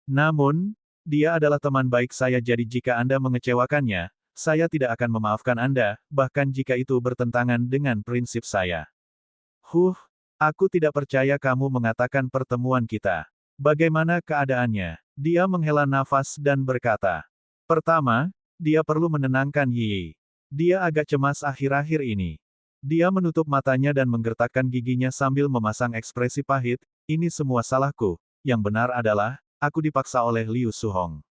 Speaker 1: Namun, dia adalah teman baik saya jadi jika Anda mengecewakannya, saya tidak akan memaafkan Anda, bahkan jika itu bertentangan dengan prinsip saya. Aku tidak percaya kamu mengatakan pertemuan kita. Bagaimana keadaannya? Dia menghela nafas dan berkata. Pertama, dia perlu menenangkan Yi. Dia agak cemas akhir-akhir ini. Dia menutup matanya dan menggertakkan giginya sambil memasang ekspresi pahit, ini semua salahku, yang benar adalah, aku dipaksa oleh Liu Suhong.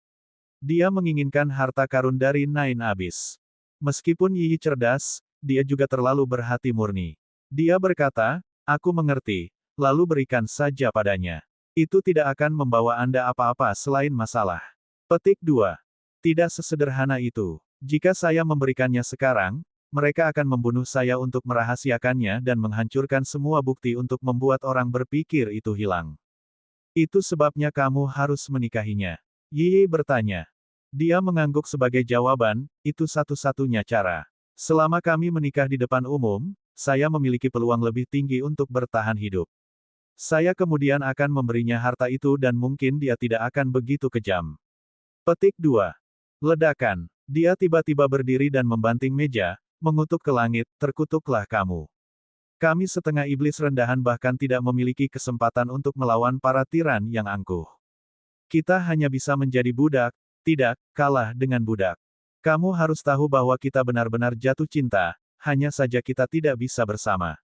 Speaker 1: Dia menginginkan harta karun dari Nine Abyss. Meskipun Yi cerdas, dia juga terlalu berhati murni. Dia berkata, aku mengerti, lalu berikan saja padanya. Itu tidak akan membawa Anda apa-apa selain masalah. Petik 2. Tidak sesederhana itu. Jika saya memberikannya sekarang, mereka akan membunuh saya untuk merahasiakannya dan menghancurkan semua bukti untuk membuat orang berpikir itu hilang. Itu sebabnya kamu harus menikahinya. Yi bertanya. Dia mengangguk sebagai jawaban, itu satu-satunya cara. Selama kami menikah di depan umum, saya memiliki peluang lebih tinggi untuk bertahan hidup. Saya kemudian akan memberinya harta itu dan mungkin dia tidak akan begitu kejam. Petik 2. Ledakan. Dia tiba-tiba berdiri dan membanting meja, mengutuk ke langit, terkutuklah kamu. Kami setengah iblis rendahan bahkan tidak memiliki kesempatan untuk melawan para tiran yang angkuh. Kita hanya bisa menjadi budak, tidak, kalah dengan budak. Kamu harus tahu bahwa kita benar-benar jatuh cinta, hanya saja kita tidak bisa bersama.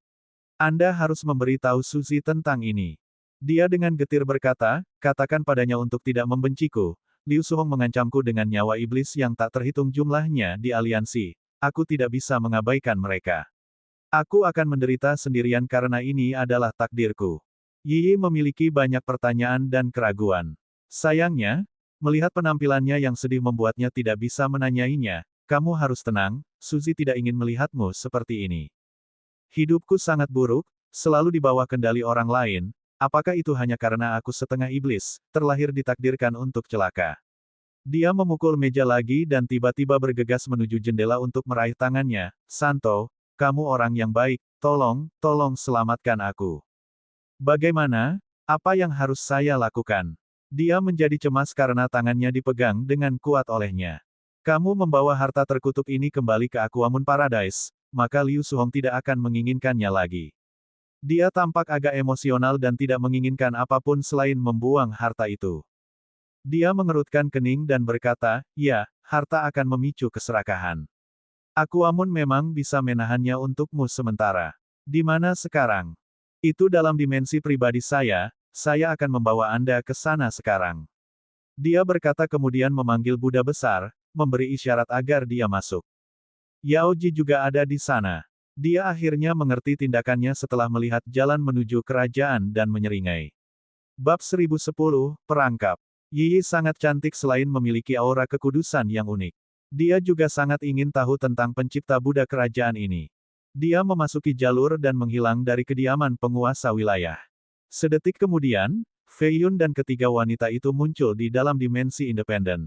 Speaker 1: Anda harus memberitahu Suzy tentang ini. Dia dengan getir berkata, katakan padanya untuk tidak membenciku. Liu Suhong mengancamku dengan nyawa iblis yang tak terhitung jumlahnya di aliansi. Aku tidak bisa mengabaikan mereka. Aku akan menderita sendirian karena ini adalah takdirku. Yi memiliki banyak pertanyaan dan keraguan. Sayangnya, melihat penampilannya yang sedih membuatnya tidak bisa menanyainya, kamu harus tenang, Suzy tidak ingin melihatmu seperti ini. Hidupku sangat buruk, selalu di bawah kendali orang lain, apakah itu hanya karena aku setengah iblis, terlahir ditakdirkan untuk celaka. Dia memukul meja lagi dan tiba-tiba bergegas menuju jendela untuk meraih tangannya, Santo, kamu orang yang baik, tolong selamatkan aku. Bagaimana? Apa yang harus saya lakukan? Dia menjadi cemas karena tangannya dipegang dengan kuat olehnya. Kamu membawa harta terkutuk ini kembali ke Aquamoon Paradise, maka Liu Suhong tidak akan menginginkannya lagi. Dia tampak agak emosional dan tidak menginginkan apapun selain membuang harta itu. Dia mengerutkan kening dan berkata, ya, harta akan memicu keserakahan. Aquamoon memang bisa menahannya untukmu sementara. Di mana sekarang? Itu dalam dimensi pribadi saya akan membawa Anda ke sana sekarang. Dia berkata kemudian memanggil Buddha besar, memberi isyarat agar dia masuk. Yao Ji juga ada di sana. Dia akhirnya mengerti tindakannya setelah melihat jalan menuju kerajaan dan menyeringai. Bab 1010, Perangkap. Yi sangat cantik selain memiliki aura kekudusan yang unik. Dia juga sangat ingin tahu tentang pencipta Buddha kerajaan ini. Dia memasuki jalur dan menghilang dari kediaman penguasa wilayah. Sedetik kemudian, Fei Yun dan ketiga wanita itu muncul di dalam dimensi independen.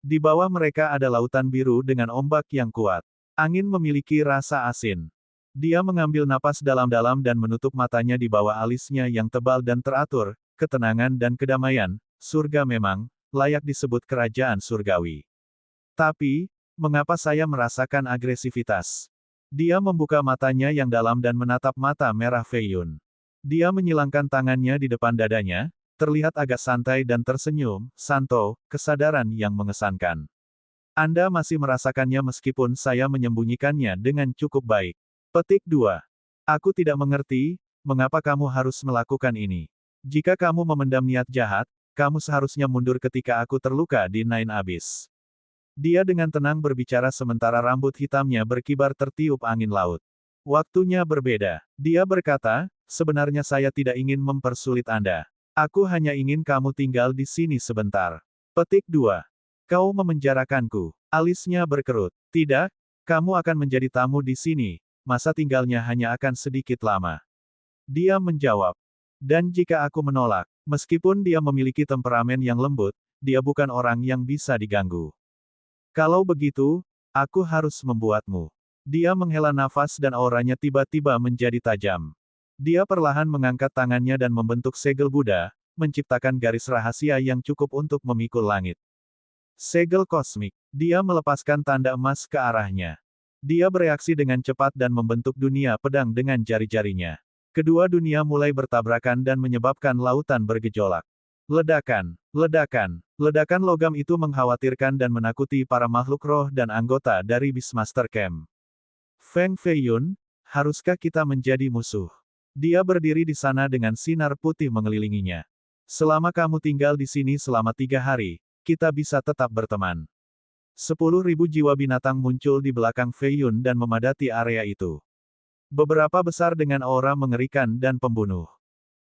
Speaker 1: Di bawah mereka ada lautan biru dengan ombak yang kuat. Angin memiliki rasa asin. Dia mengambil napas dalam-dalam dan menutup matanya di bawah alisnya yang tebal dan teratur, ketenangan dan kedamaian, surga memang, layak disebut kerajaan surgawi. Tapi, mengapa saya merasakan agresivitas? Dia membuka matanya yang dalam dan menatap mata merah Fei Yun. Dia menyilangkan tangannya di depan dadanya, terlihat agak santai dan tersenyum, Santo, kesadaran yang mengesankan. Anda masih merasakannya meskipun saya menyembunyikannya dengan cukup baik. Petik 2. Aku tidak mengerti, mengapa kamu harus melakukan ini. Jika kamu memendam niat jahat, kamu seharusnya mundur ketika aku terluka di Nine Abyss. Dia dengan tenang berbicara sementara rambut hitamnya berkibar tertiup angin laut. Waktunya berbeda. Dia berkata, sebenarnya saya tidak ingin mempersulit Anda. Aku hanya ingin kamu tinggal di sini sebentar. Petik 2. Kau memenjarakanku. Alisnya berkerut. Tidak, kamu akan menjadi tamu di sini. masa tinggalnya hanya akan sedikit lama. Dia menjawab. Dan jika aku menolak, meskipun dia memiliki temperamen yang lembut, dia bukan orang yang bisa diganggu. Kalau begitu, aku harus membuatmu. Dia menghela nafas dan auranya tiba-tiba menjadi tajam. Dia perlahan mengangkat tangannya dan membentuk segel Buddha, menciptakan garis rahasia yang cukup untuk memikul langit. Segel kosmik. Dia melepaskan tanda emas ke arahnya. Dia bereaksi dengan cepat dan membentuk dunia pedang dengan jari-jarinya. Kedua dunia mulai bertabrakan dan menyebabkan lautan bergejolak. Ledakan, ledakan, ledakan logam itu mengkhawatirkan dan menakuti para makhluk roh dan anggota dari Beastmaster Camp. Feng Feiyun, haruskah kita menjadi musuh? Dia berdiri di sana dengan sinar putih mengelilinginya. Selama kamu tinggal di sini selama 3 hari, kita bisa tetap berteman. 10.000 jiwa binatang muncul di belakang Feiyun dan memadati area itu. Beberapa besar dengan aura mengerikan dan pembunuh.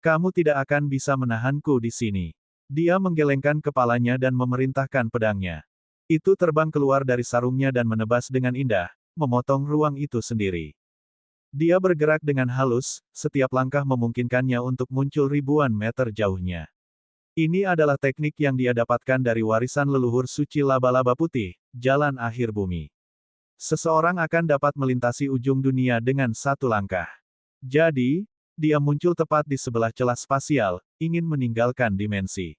Speaker 1: Kamu tidak akan bisa menahanku di sini. Dia menggelengkan kepalanya dan memerintahkan pedangnya. Itu terbang keluar dari sarungnya dan menebas dengan indah, memotong ruang itu sendiri. Dia bergerak dengan halus, setiap langkah memungkinkannya untuk muncul ribuan meter jauhnya. Ini adalah teknik yang dia dapatkan dari warisan leluhur suci laba-laba putih, jalan akhir bumi. Seseorang akan dapat melintasi ujung dunia dengan satu langkah. Jadi, dia muncul tepat di sebelah celah spasial, ingin meninggalkan dimensi.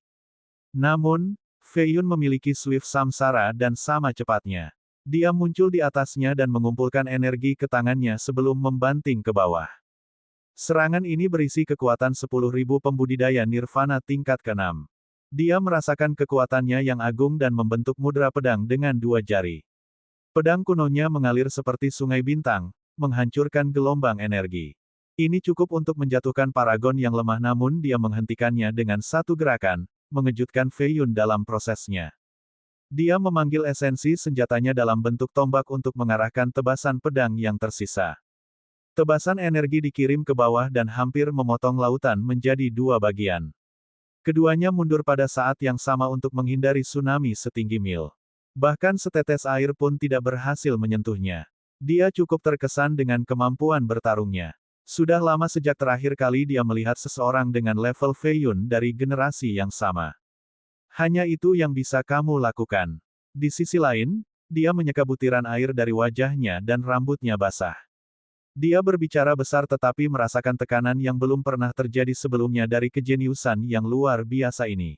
Speaker 1: Namun, Feiyun memiliki Swift Samsara dan sama cepatnya. Dia muncul di atasnya dan mengumpulkan energi ke tangannya sebelum membanting ke bawah. Serangan ini berisi kekuatan 10.000 pembudidaya nirvana tingkat ke-6. Dia merasakan kekuatannya yang agung dan membentuk mudra pedang dengan 2 jari. Pedang kunonya mengalir seperti sungai bintang, menghancurkan gelombang energi. Ini cukup untuk menjatuhkan paragon yang lemah namun dia menghentikannya dengan satu gerakan, mengejutkan Feiyun dalam prosesnya. Dia memanggil esensi senjatanya dalam bentuk tombak untuk mengarahkan tebasan pedang yang tersisa. Tebasan energi dikirim ke bawah dan hampir memotong lautan menjadi 2 bagian. Keduanya mundur pada saat yang sama untuk menghindari tsunami setinggi mil. Bahkan setetes air pun tidak berhasil menyentuhnya. Dia cukup terkesan dengan kemampuan bertarungnya. Sudah lama sejak terakhir kali dia melihat seseorang dengan level Feiyun dari generasi yang sama. Hanya itu yang bisa kamu lakukan. Di sisi lain, dia menyeka butiran air dari wajahnya dan rambutnya basah. Dia berbicara besar tetapi merasakan tekanan yang belum pernah terjadi sebelumnya dari kejeniusan yang luar biasa ini.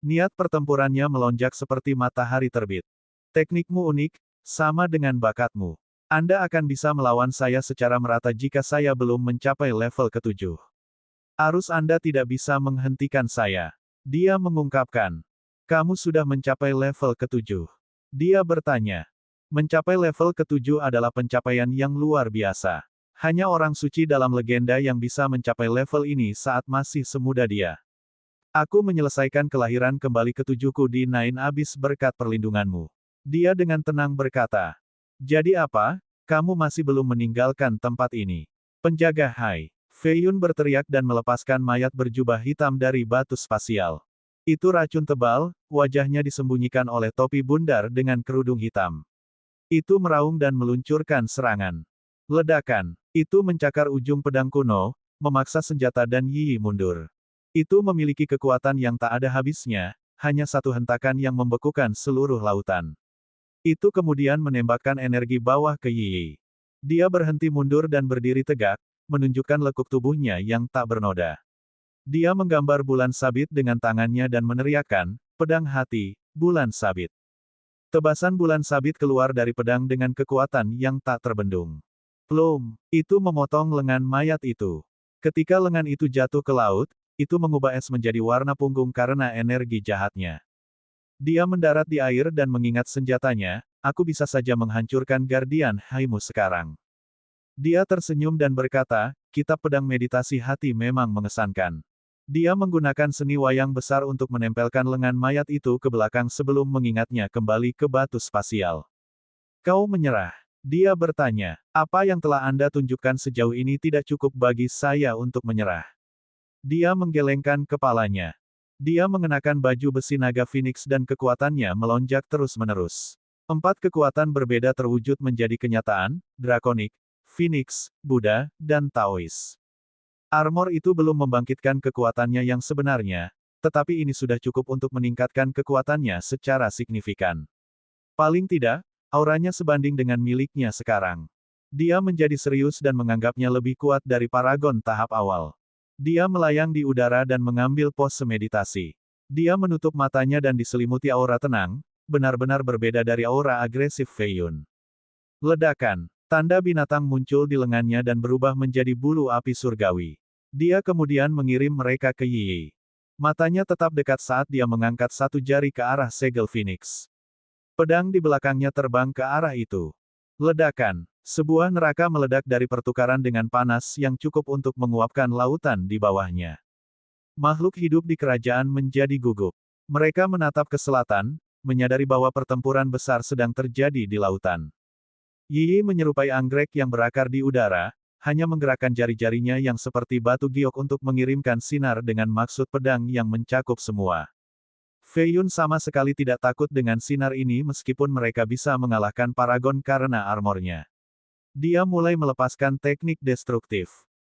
Speaker 1: Niat pertempurannya melonjak seperti matahari terbit. Teknikmu unik, sama dengan bakatmu. Anda akan bisa melawan saya secara merata jika saya belum mencapai level ke-7. Arus Anda tidak bisa menghentikan saya. Dia mengungkapkan. Kamu sudah mencapai level ke-7. Dia bertanya. Mencapai level ke-7 adalah pencapaian yang luar biasa. Hanya orang suci dalam legenda yang bisa mencapai level ini saat masih semuda dia. Aku menyelesaikan kelahiran kembali ketujuhku di Nine Abyss berkat perlindunganmu. Dia dengan tenang berkata. Jadi apa, kamu masih belum meninggalkan tempat ini? Penjaga Hai. Feiyun berteriak dan melepaskan mayat berjubah hitam dari batu spasial. Itu racun tebal, wajahnya disembunyikan oleh topi bundar dengan kerudung hitam. Itu meraung dan meluncurkan serangan. Ledakan. Itu mencakar ujung pedang kuno, memaksa senjata dan Yi mundur. Itu memiliki kekuatan yang tak ada habisnya, hanya satu hentakan yang membekukan seluruh lautan. Itu kemudian menembakkan energi bawah ke Yi. Dia berhenti mundur dan berdiri tegak, menunjukkan lekuk tubuhnya yang tak bernoda. Dia menggambar bulan sabit dengan tangannya dan meneriakkan, pedang hati, bulan sabit. Tebasan bulan sabit keluar dari pedang dengan kekuatan yang tak terbendung. Plum, itu memotong lengan mayat itu. Ketika lengan itu jatuh ke laut, itu mengubah es menjadi warna punggung karena energi jahatnya. Dia mendarat di air dan mengingat senjatanya, aku bisa saja menghancurkan Guardian Haimu sekarang. Dia tersenyum dan berkata, kitab pedang meditasi hati memang mengesankan. Dia menggunakan seni wayang besar untuk menempelkan lengan mayat itu ke belakang sebelum mengingatnya kembali ke batu spasial. Kau menyerah. Dia bertanya, apa yang telah Anda tunjukkan sejauh ini tidak cukup bagi saya untuk menyerah. Dia menggelengkan kepalanya. Dia mengenakan baju besi naga Phoenix dan kekuatannya melonjak terus-menerus. 4 kekuatan berbeda terwujud menjadi kenyataan, Draconic, Phoenix, Buddha, dan Taois. Armor itu belum membangkitkan kekuatannya yang sebenarnya, tetapi ini sudah cukup untuk meningkatkan kekuatannya secara signifikan. Paling tidak, auranya sebanding dengan miliknya sekarang. Dia menjadi serius dan menganggapnya lebih kuat dari Paragon tahap awal. Dia melayang di udara dan mengambil pose meditasi. Dia menutup matanya dan diselimuti aura tenang, benar-benar berbeda dari aura agresif Fei Yun. Ledakan. Tanda binatang muncul di lengannya dan berubah menjadi bulu api surgawi. Dia kemudian mengirim mereka ke Yi Yi. Matanya tetap dekat saat dia mengangkat satu jari ke arah segel Phoenix. Pedang di belakangnya terbang ke arah itu. Ledakan. Sebuah neraka meledak dari pertukaran dengan panas yang cukup untuk menguapkan lautan di bawahnya. Makhluk hidup di kerajaan menjadi gugup. Mereka menatap ke selatan, menyadari bahwa pertempuran besar sedang terjadi di lautan. Yi Yi menyerupai anggrek yang berakar di udara, hanya menggerakkan jari-jarinya yang seperti batu giok untuk mengirimkan sinar dengan maksud pedang yang mencakup semua. Fei Yun sama sekali tidak takut dengan sinar ini meskipun mereka bisa mengalahkan Paragon karena armornya. Dia mulai melepaskan teknik destruktif.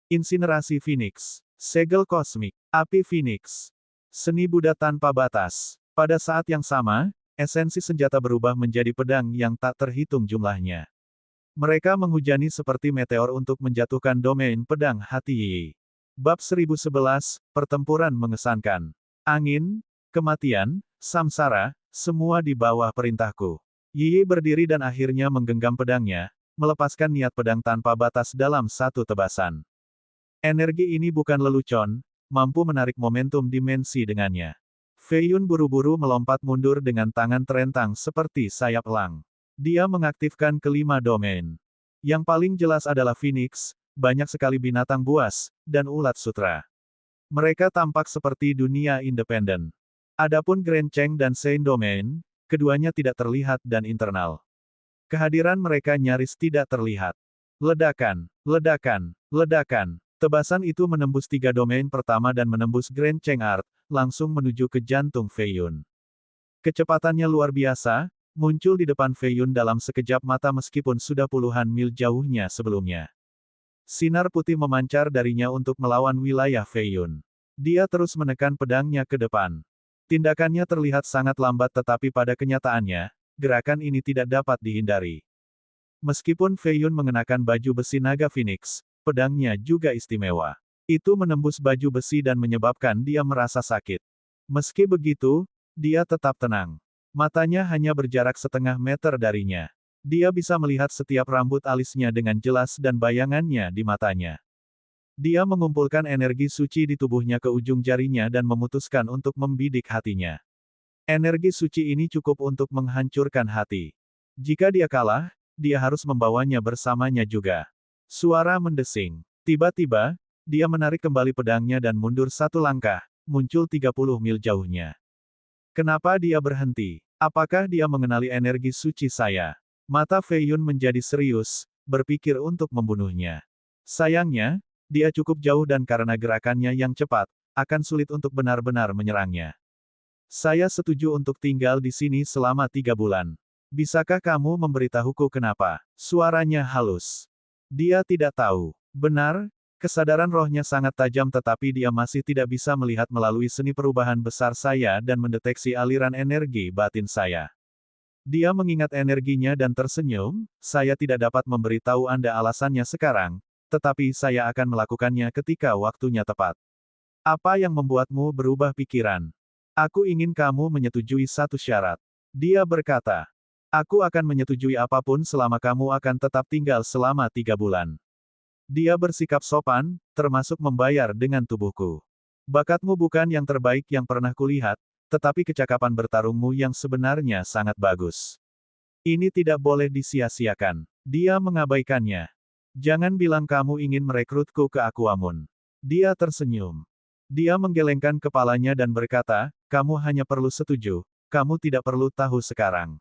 Speaker 1: Insinerasi Phoenix. Segel kosmik. Api Phoenix. Seni Buddha tanpa batas. Pada saat yang sama, esensi senjata berubah menjadi pedang yang tak terhitung jumlahnya. Mereka menghujani seperti meteor untuk menjatuhkan domain pedang hati Yi Yi. Bab 1011, Pertempuran Mengesankan. Angin, kematian, samsara, semua di bawah perintahku. Yi Yi berdiri dan akhirnya menggenggam pedangnya, melepaskan niat pedang tanpa batas dalam satu tebasan. Energi ini bukan lelucon, mampu menarik momentum dimensi dengannya. Fei Yun buru-buru melompat mundur dengan tangan terentang seperti sayap elang. Dia mengaktifkan kelima domain. Yang paling jelas adalah Phoenix, banyak sekali binatang buas, dan ulat sutra. Mereka tampak seperti dunia independen. Adapun Grand Cheng dan Sein Domain, keduanya tidak terlihat dan internal. Kehadiran mereka nyaris tidak terlihat. Ledakan, ledakan, ledakan. Tebasan itu menembus tiga domain pertama dan menembus Grand Cheng Art, langsung menuju ke jantung Fei Yun. Kecepatannya luar biasa, muncul di depan Fei Yun dalam sekejap mata meskipun sudah puluhan mil jauhnya sebelumnya. Sinar putih memancar darinya untuk melawan wilayah Fei Yun. Dia terus menekan pedangnya ke depan. Tindakannya terlihat sangat lambat tetapi pada kenyataannya, gerakan ini tidak dapat dihindari. Meskipun Fei Yun mengenakan baju besi naga Phoenix, pedangnya juga istimewa. Itu menembus baju besi dan menyebabkan dia merasa sakit. Meski begitu, dia tetap tenang. Matanya hanya berjarak setengah meter darinya. Dia bisa melihat setiap rambut alisnya dengan jelas dan bayangannya di matanya. Dia mengumpulkan energi suci di tubuhnya ke ujung jarinya dan memutuskan untuk membidik hatinya. Energi suci ini cukup untuk menghancurkan hati. Jika dia kalah, dia harus membawanya bersamanya juga. Suara mendesing. Tiba-tiba, dia menarik kembali pedangnya dan mundur satu langkah, muncul 30 mil jauhnya. Kenapa dia berhenti? Apakah dia mengenali energi suci saya? Mata Fei Yun menjadi serius, berpikir untuk membunuhnya. Sayangnya, dia cukup jauh dan karena gerakannya yang cepat, akan sulit untuk benar-benar menyerangnya. Saya setuju untuk tinggal di sini selama 3 bulan. Bisakah kamu memberitahuku kenapa? Suaranya halus. Dia tidak tahu. Benar, kesadaran rohnya sangat tajam tetapi dia masih tidak bisa melihat melalui seni perubahan besar saya dan mendeteksi aliran energi batin saya. Dia mengingat energinya dan tersenyum, saya tidak dapat memberitahu Anda alasannya sekarang, tetapi saya akan melakukannya ketika waktunya tepat. Apa yang membuatmu berubah pikiran? Aku ingin kamu menyetujui satu syarat. Dia berkata, aku akan menyetujui apapun selama kamu akan tetap tinggal selama 3 bulan. Dia bersikap sopan, termasuk membayar dengan tubuhku. Bakatmu bukan yang terbaik yang pernah kulihat, tetapi kecakapan bertarungmu yang sebenarnya sangat bagus. Ini tidak boleh disia-siakan. Dia mengabaikannya. Jangan bilang kamu ingin merekrutku ke Aquamun. Dia tersenyum. Dia menggelengkan kepalanya dan berkata, kamu hanya perlu setuju, kamu tidak perlu tahu sekarang.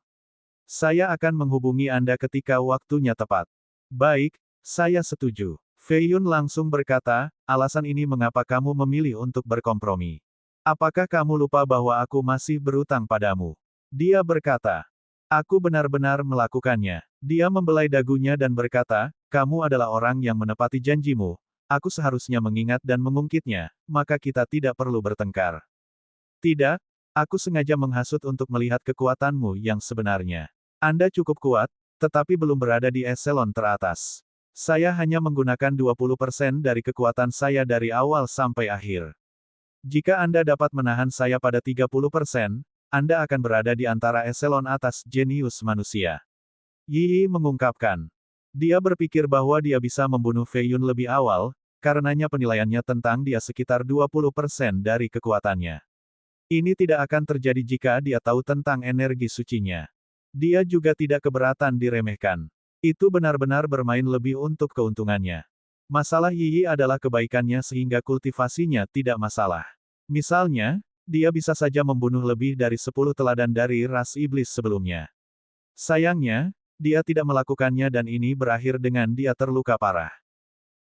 Speaker 1: Saya akan menghubungi Anda ketika waktunya tepat. Baik, saya setuju. Fei Yun langsung berkata, alasan ini mengapa kamu memilih untuk berkompromi. Apakah kamu lupa bahwa aku masih berutang padamu? Dia berkata, aku benar-benar melakukannya. Dia membelai dagunya dan berkata, kamu adalah orang yang menepati janjimu. Aku seharusnya mengingat dan mengungkitnya, maka kita tidak perlu bertengkar. Tidak, aku sengaja menghasut untuk melihat kekuatanmu yang sebenarnya. Anda cukup kuat, tetapi belum berada di eselon teratas. Saya hanya menggunakan 20% dari kekuatan saya dari awal sampai akhir. Jika Anda dapat menahan saya pada 30%, Anda akan berada di antara eselon atas jenius manusia. Yi mengungkapkan. Dia berpikir bahwa dia bisa membunuh Fei Yun lebih awal, karenanya penilaiannya tentang dia sekitar 20% dari kekuatannya. Ini tidak akan terjadi jika dia tahu tentang energi sucinya. Dia juga tidak keberatan diremehkan. Itu benar-benar bermain lebih untuk keuntungannya. Masalah Yi adalah kebaikannya sehingga kultivasinya tidak masalah. Misalnya, dia bisa saja membunuh lebih dari 10 teladan dari ras iblis sebelumnya. Sayangnya, dia tidak melakukannya dan ini berakhir dengan dia terluka parah.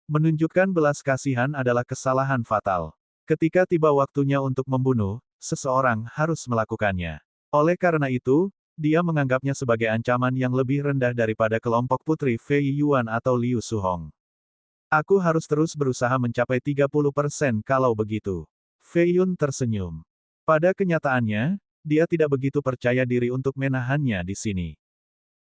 Speaker 1: Menunjukkan belas kasihan adalah kesalahan fatal. Ketika tiba waktunya untuk membunuh, seseorang harus melakukannya. Oleh karena itu, dia menganggapnya sebagai ancaman yang lebih rendah daripada kelompok putri Fei Yuan atau Liu Suhong. Aku harus terus berusaha mencapai 30% kalau begitu. Fei Yun tersenyum. Pada kenyataannya, dia tidak begitu percaya diri untuk menahannya di sini.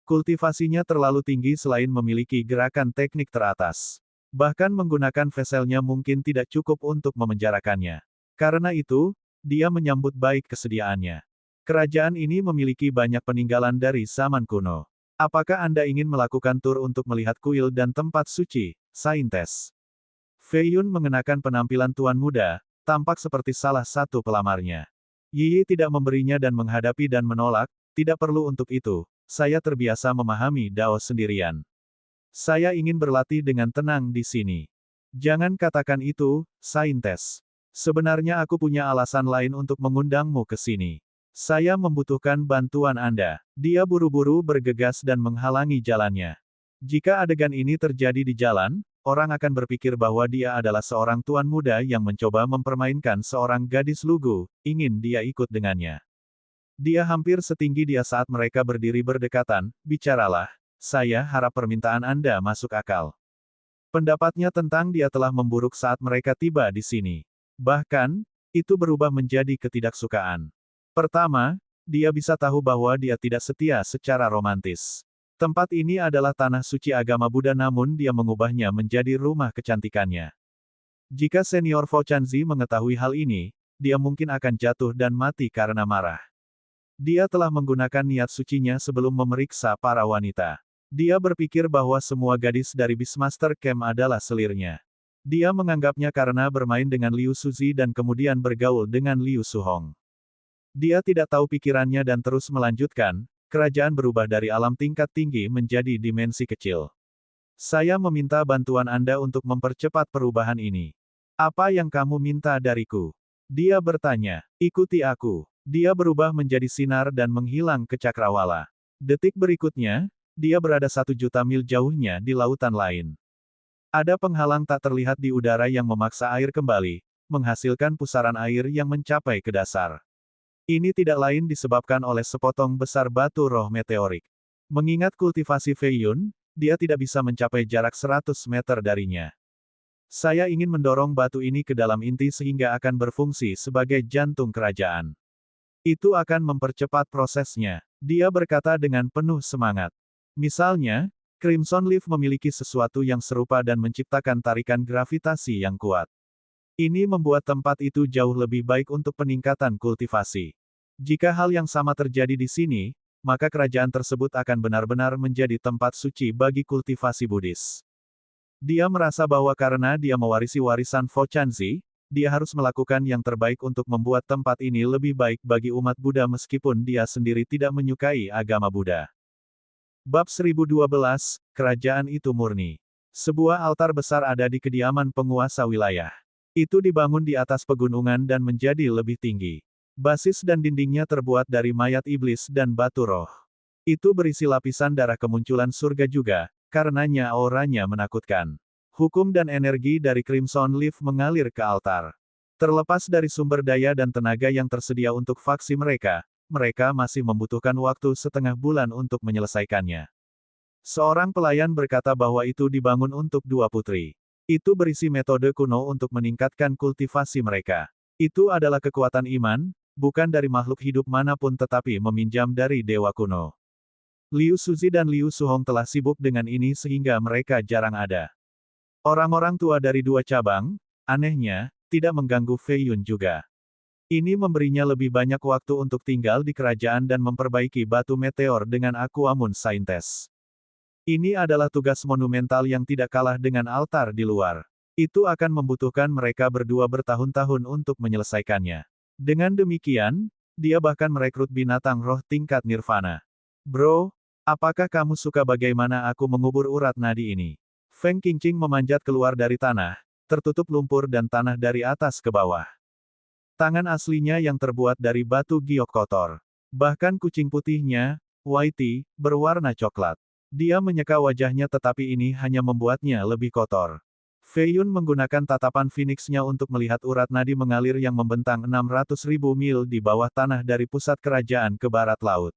Speaker 1: Kultivasinya terlalu tinggi selain memiliki gerakan teknik teratas. Bahkan menggunakan veselnya mungkin tidak cukup untuk memenjarakannya. Karena itu, dia menyambut baik kesediaannya. Kerajaan ini memiliki banyak peninggalan dari zaman kuno. Apakah Anda ingin melakukan tur untuk melihat kuil dan tempat suci, Saintes? Fei Yun mengenakan penampilan tuan muda, tampak seperti salah satu pelamarnya. Yi tidak memberinya dan menghadapi dan menolak, tidak perlu untuk itu. Saya terbiasa memahami Dao sendirian. Saya ingin berlatih dengan tenang di sini. Jangan katakan itu, Saintes. Sebenarnya aku punya alasan lain untuk mengundangmu ke sini. Saya membutuhkan bantuan Anda. Dia buru-buru bergegas dan menghalangi jalannya. Jika adegan ini terjadi di jalan, orang akan berpikir bahwa dia adalah seorang tuan muda yang mencoba mempermainkan seorang gadis lugu, ingin dia ikut dengannya. Dia hampir setinggi dia saat mereka berdiri berdekatan, bicaralah, saya harap permintaan Anda masuk akal. Pendapatnya tentang dia telah memburuk saat mereka tiba di sini. Bahkan, itu berubah menjadi ketidaksukaan. Pertama, dia bisa tahu bahwa dia tidak setia secara romantis. Tempat ini adalah tanah suci agama Buddha namun dia mengubahnya menjadi rumah kecantikannya. Jika senior Fo Chanzi mengetahui hal ini, dia mungkin akan jatuh dan mati karena marah. Dia telah menggunakan niat sucinya sebelum memeriksa para wanita. Dia berpikir bahwa semua gadis dari Beastmaster Camp adalah selirnya. Dia menganggapnya karena bermain dengan Liu Suzi dan kemudian bergaul dengan Liu Suhong. Dia tidak tahu pikirannya dan terus melanjutkan, kerajaan berubah dari alam tingkat tinggi menjadi dimensi kecil. Saya meminta bantuan Anda untuk mempercepat perubahan ini. Apa yang kamu minta dariku? Dia bertanya, ikuti aku. Dia berubah menjadi sinar dan menghilang ke cakrawala. Detik berikutnya, dia berada 1 juta mil jauhnya di lautan lain. Ada penghalang tak terlihat di udara yang memaksa air kembali, menghasilkan pusaran air yang mencapai ke dasar. Ini tidak lain disebabkan oleh sepotong besar batu roh meteorik. Mengingat kultivasi Fei Yun, dia tidak bisa mencapai jarak 100 meter darinya. Saya ingin mendorong batu ini ke dalam inti sehingga akan berfungsi sebagai jantung kerajaan. Itu akan mempercepat prosesnya. Dia berkata dengan penuh semangat. Misalnya, Crimson Leaf memiliki sesuatu yang serupa dan menciptakan tarikan gravitasi yang kuat. Ini membuat tempat itu jauh lebih baik untuk peningkatan kultivasi. Jika hal yang sama terjadi di sini, maka kerajaan tersebut akan benar-benar menjadi tempat suci bagi kultivasi Buddhis. Dia merasa bahwa karena dia mewarisi warisan Fo Chanzi, dia harus melakukan yang terbaik untuk membuat tempat ini lebih baik bagi umat Buddha meskipun dia sendiri tidak menyukai agama Buddha. Bab 1012, Kerajaan itu murni. Sebuah altar besar ada di kediaman penguasa wilayah. Itu dibangun di atas pegunungan dan menjadi lebih tinggi. Basis dan dindingnya terbuat dari mayat iblis dan batu roh. Itu berisi lapisan darah kemunculan surga juga, karenanya auranya menakutkan. Hukum dan energi dari Crimson Leaf mengalir ke altar. Terlepas dari sumber daya dan tenaga yang tersedia untuk faksi mereka, mereka masih membutuhkan waktu setengah bulan untuk menyelesaikannya. Seorang pelayan berkata bahwa itu dibangun untuk dua putri. Itu berisi metode kuno untuk meningkatkan kultivasi mereka. Itu adalah kekuatan iman, bukan dari makhluk hidup manapun tetapi meminjam dari dewa kuno. Liu Suzi dan Liu Suhong telah sibuk dengan ini sehingga mereka jarang ada. Orang-orang tua dari dua cabang, anehnya, tidak mengganggu Fei Yun juga. Ini memberinya lebih banyak waktu untuk tinggal di kerajaan dan memperbaiki batu meteor dengan Aquamoon Scientist. Ini adalah tugas monumental yang tidak kalah dengan altar di luar. Itu akan membutuhkan mereka berdua bertahun-tahun untuk menyelesaikannya. Dengan demikian, dia bahkan merekrut binatang roh tingkat nirvana. Bro, apakah kamu suka bagaimana aku mengubur urat nadi ini? Feng Qingqing memanjat keluar dari tanah, tertutup lumpur dan tanah dari atas ke bawah. Tangan aslinya yang terbuat dari batu giok kotor. Bahkan kucing putihnya, Whitey, berwarna coklat. Dia menyeka wajahnya tetapi ini hanya membuatnya lebih kotor. Fei Yun menggunakan tatapan Phoenix-nya untuk melihat urat nadi mengalir yang membentang 600.000 mil di bawah tanah dari pusat kerajaan ke barat laut.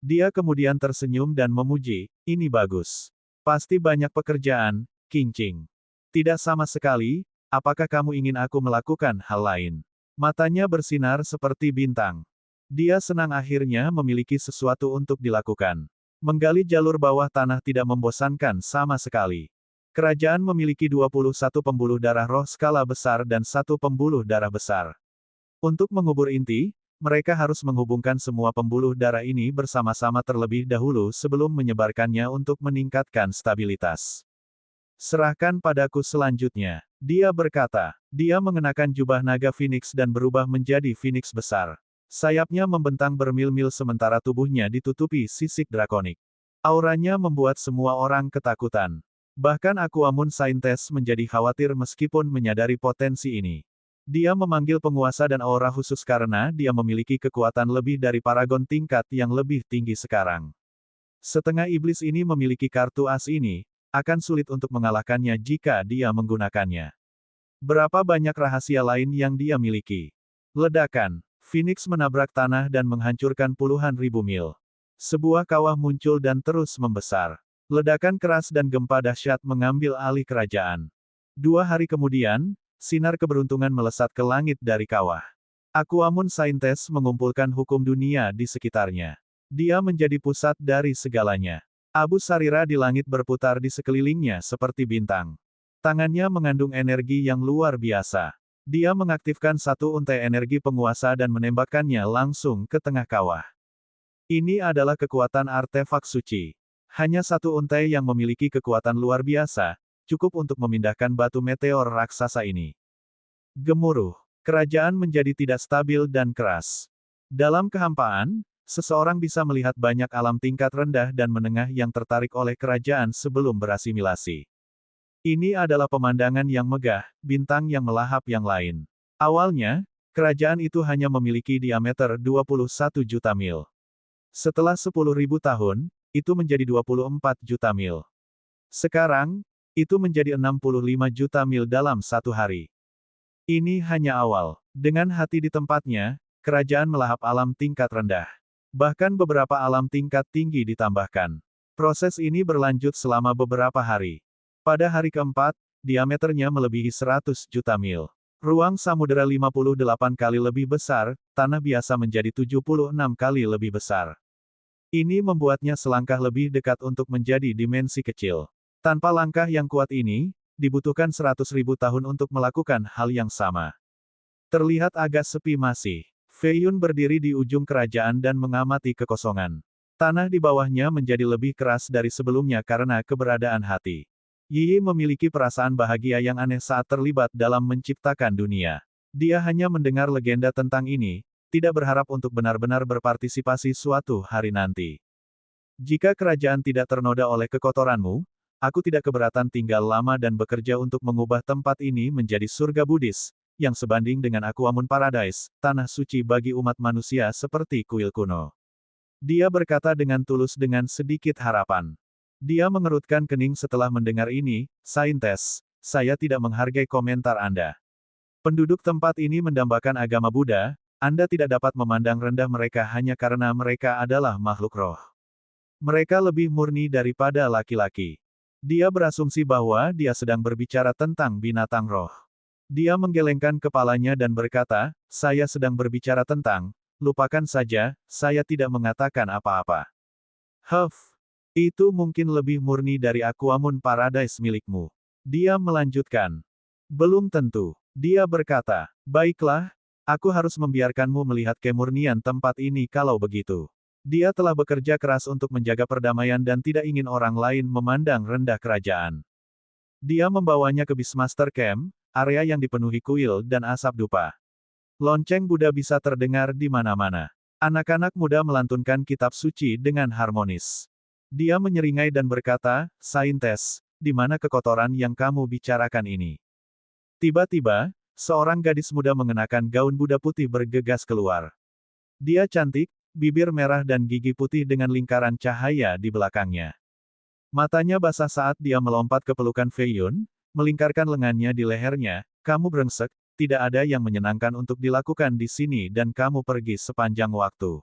Speaker 1: Dia kemudian tersenyum dan memuji, ini bagus. Pasti banyak pekerjaan, Qingqing. Tidak sama sekali, apakah kamu ingin aku melakukan hal lain? Matanya bersinar seperti bintang. Dia senang akhirnya memiliki sesuatu untuk dilakukan. Menggali jalur bawah tanah tidak membosankan sama sekali. Kerajaan memiliki 21 pembuluh darah roh skala besar dan satu pembuluh darah besar. Untuk mengubur inti, mereka harus menghubungkan semua pembuluh darah ini bersama-sama terlebih dahulu sebelum menyebarkannya untuk meningkatkan stabilitas. Serahkan padaku selanjutnya. Dia berkata. Dia mengenakan jubah naga Phoenix dan berubah menjadi Phoenix besar. Sayapnya membentang bermil-mil sementara tubuhnya ditutupi sisik drakonik. Auranya membuat semua orang ketakutan. Bahkan Aquamoon Scientist menjadi khawatir meskipun menyadari potensi ini. Dia memanggil penguasa dan aura khusus karena dia memiliki kekuatan lebih dari paragon tingkat yang lebih tinggi sekarang. Setengah iblis ini memiliki kartu as ini, akan sulit untuk mengalahkannya jika dia menggunakannya. Berapa banyak rahasia lain yang dia miliki? Ledakan. Phoenix menabrak tanah dan menghancurkan puluhan ribu mil. Sebuah kawah muncul dan terus membesar. Ledakan keras dan gempa dahsyat mengambil alih kerajaan. 2 hari kemudian, sinar keberuntungan melesat ke langit dari kawah. Aquamoon Scientist mengumpulkan hukum dunia di sekitarnya. Dia menjadi pusat dari segalanya. Abu Sarira di langit berputar di sekelilingnya seperti bintang. Tangannya mengandung energi yang luar biasa. Dia mengaktifkan satu untai energi penguasa dan menembakkannya langsung ke tengah kawah. Ini adalah kekuatan artefak suci. Hanya satu untai yang memiliki kekuatan luar biasa, cukup untuk memindahkan batu meteor raksasa ini. Gemuruh. Kerajaan menjadi tidak stabil dan keras. Dalam kehampaan, seseorang bisa melihat banyak alam tingkat rendah dan menengah yang tertarik oleh kerajaan sebelum berasimilasi. Ini adalah pemandangan yang megah, bintang yang melahap yang lain. Awalnya, kerajaan itu hanya memiliki diameter 21 juta mil. Setelah 10.000 tahun, itu menjadi 24 juta mil. Sekarang, itu menjadi 65 juta mil dalam satu hari. Ini hanya awal. Dengan hati di tempatnya, kerajaan melahap alam tingkat rendah. Bahkan beberapa alam tingkat tinggi ditambahkan. Proses ini berlanjut selama beberapa hari. Pada hari keempat, diameternya melebihi 100 juta mil. Ruang samudera 58 kali lebih besar, tanah biasa menjadi 76 kali lebih besar. Ini membuatnya selangkah lebih dekat untuk menjadi dimensi kecil. Tanpa langkah yang kuat ini, dibutuhkan 100.000 tahun untuk melakukan hal yang sama. Terlihat agak sepi masih. Fei Yun berdiri di ujung kerajaan dan mengamati kekosongan. Tanah di bawahnya menjadi lebih keras dari sebelumnya karena keberadaan hati. Yi memiliki perasaan bahagia yang aneh saat terlibat dalam menciptakan dunia. Dia hanya mendengar legenda tentang ini, tidak berharap untuk benar-benar berpartisipasi suatu hari nanti. Jika kerajaan tidak ternoda oleh kekotoranmu, aku tidak keberatan tinggal lama dan bekerja untuk mengubah tempat ini menjadi surga Buddhis, yang sebanding dengan Aquamoon Paradise, tanah suci bagi umat manusia seperti kuil kuno. Dia berkata dengan tulus dengan sedikit harapan. Dia mengerutkan kening setelah mendengar ini, Saintes, saya tidak menghargai komentar Anda. Penduduk tempat ini mendambakan agama Buddha, Anda tidak dapat memandang rendah mereka hanya karena mereka adalah makhluk roh. Mereka lebih murni daripada laki-laki. Dia berasumsi bahwa dia sedang berbicara tentang binatang roh. Dia menggelengkan kepalanya dan berkata, saya sedang berbicara tentang, lupakan saja, saya tidak mengatakan apa-apa. Huff, itu mungkin lebih murni dari Aquamoon Paradise milikmu. Dia melanjutkan. Belum tentu. Dia berkata, baiklah, aku harus membiarkanmu melihat kemurnian tempat ini kalau begitu. Dia telah bekerja keras untuk menjaga perdamaian dan tidak ingin orang lain memandang rendah kerajaan. Dia membawanya ke Beastmaster Camp, area yang dipenuhi kuil dan asap dupa. Lonceng Buddha bisa terdengar di mana-mana. Anak-anak muda melantunkan kitab suci dengan harmonis. Dia menyeringai dan berkata, Saintes, di mana kekotoran yang kamu bicarakan ini? Tiba-tiba, seorang gadis muda mengenakan gaun Buddha putih bergegas keluar. Dia cantik, bibir merah dan gigi putih dengan lingkaran cahaya di belakangnya. Matanya basah saat dia melompat ke pelukan Fei Yun, melingkarkan lengannya di lehernya, kamu brengsek, tidak ada yang menyenangkan untuk dilakukan di sini dan kamu pergi sepanjang waktu.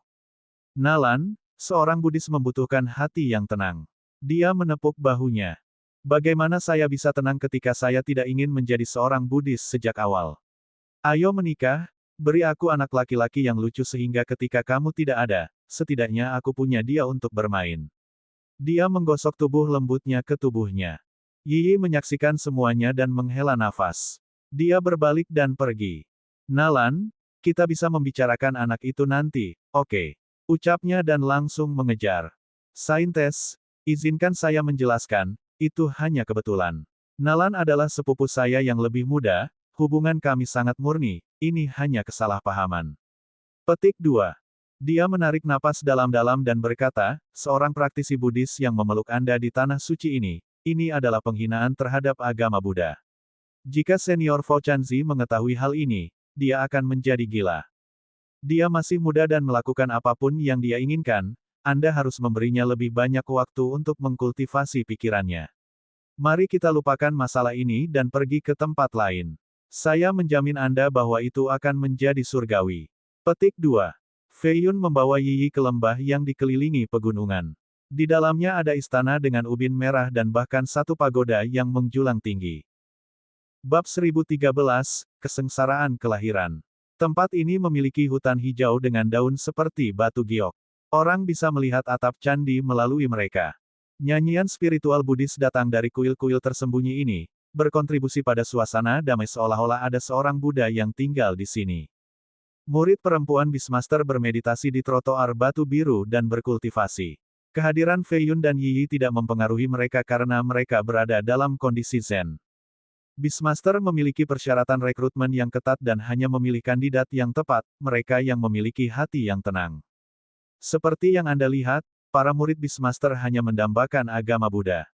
Speaker 1: Nalan, seorang Buddhis membutuhkan hati yang tenang. Dia menepuk bahunya. Bagaimana saya bisa tenang ketika saya tidak ingin menjadi seorang Buddhis sejak awal? Ayo menikah, beri aku anak laki-laki yang lucu sehingga ketika kamu tidak ada, setidaknya aku punya dia untuk bermain. Dia menggosok tubuh lembutnya ke tubuhnya. Yi menyaksikan semuanya dan menghela nafas. Dia berbalik dan pergi. Nalan, kita bisa membicarakan anak itu nanti, oke? Ucapnya dan langsung mengejar. Saintes, izinkan saya menjelaskan, itu hanya kebetulan. Nalan adalah sepupu saya yang lebih muda, hubungan kami sangat murni, ini hanya kesalahpahaman. Petik 2. Dia menarik napas dalam-dalam dan berkata, seorang praktisi Buddhis yang memeluk Anda di tanah suci ini adalah penghinaan terhadap agama Buddha. Jika senior Fo Chanzi mengetahui hal ini, dia akan menjadi gila. Dia masih muda dan melakukan apapun yang dia inginkan, Anda harus memberinya lebih banyak waktu untuk mengkultivasi pikirannya. Mari kita lupakan masalah ini dan pergi ke tempat lain. Saya menjamin Anda bahwa itu akan menjadi surgawi. Petik 2. Fei Yun membawa Yi ke lembah yang dikelilingi pegunungan. Di dalamnya ada istana dengan ubin merah dan bahkan satu pagoda yang menjulang tinggi. Bab 1013, Kesengsaraan Kelahiran. Tempat ini memiliki hutan hijau dengan daun seperti batu giok. Orang bisa melihat atap candi melalui mereka. Nyanyian spiritual Buddhis datang dari kuil-kuil tersembunyi ini, berkontribusi pada suasana damai seolah-olah ada seorang Buddha yang tinggal di sini. Murid perempuan Beastmaster bermeditasi di trotoar batu biru dan berkultivasi. Kehadiran Fei Yun dan Yi tidak mempengaruhi mereka karena mereka berada dalam kondisi zen. Beastmaster memiliki persyaratan rekrutmen yang ketat dan hanya memilih kandidat yang tepat, mereka yang memiliki hati yang tenang. Seperti yang Anda lihat, para murid Beastmaster hanya mendambakan agama Buddha.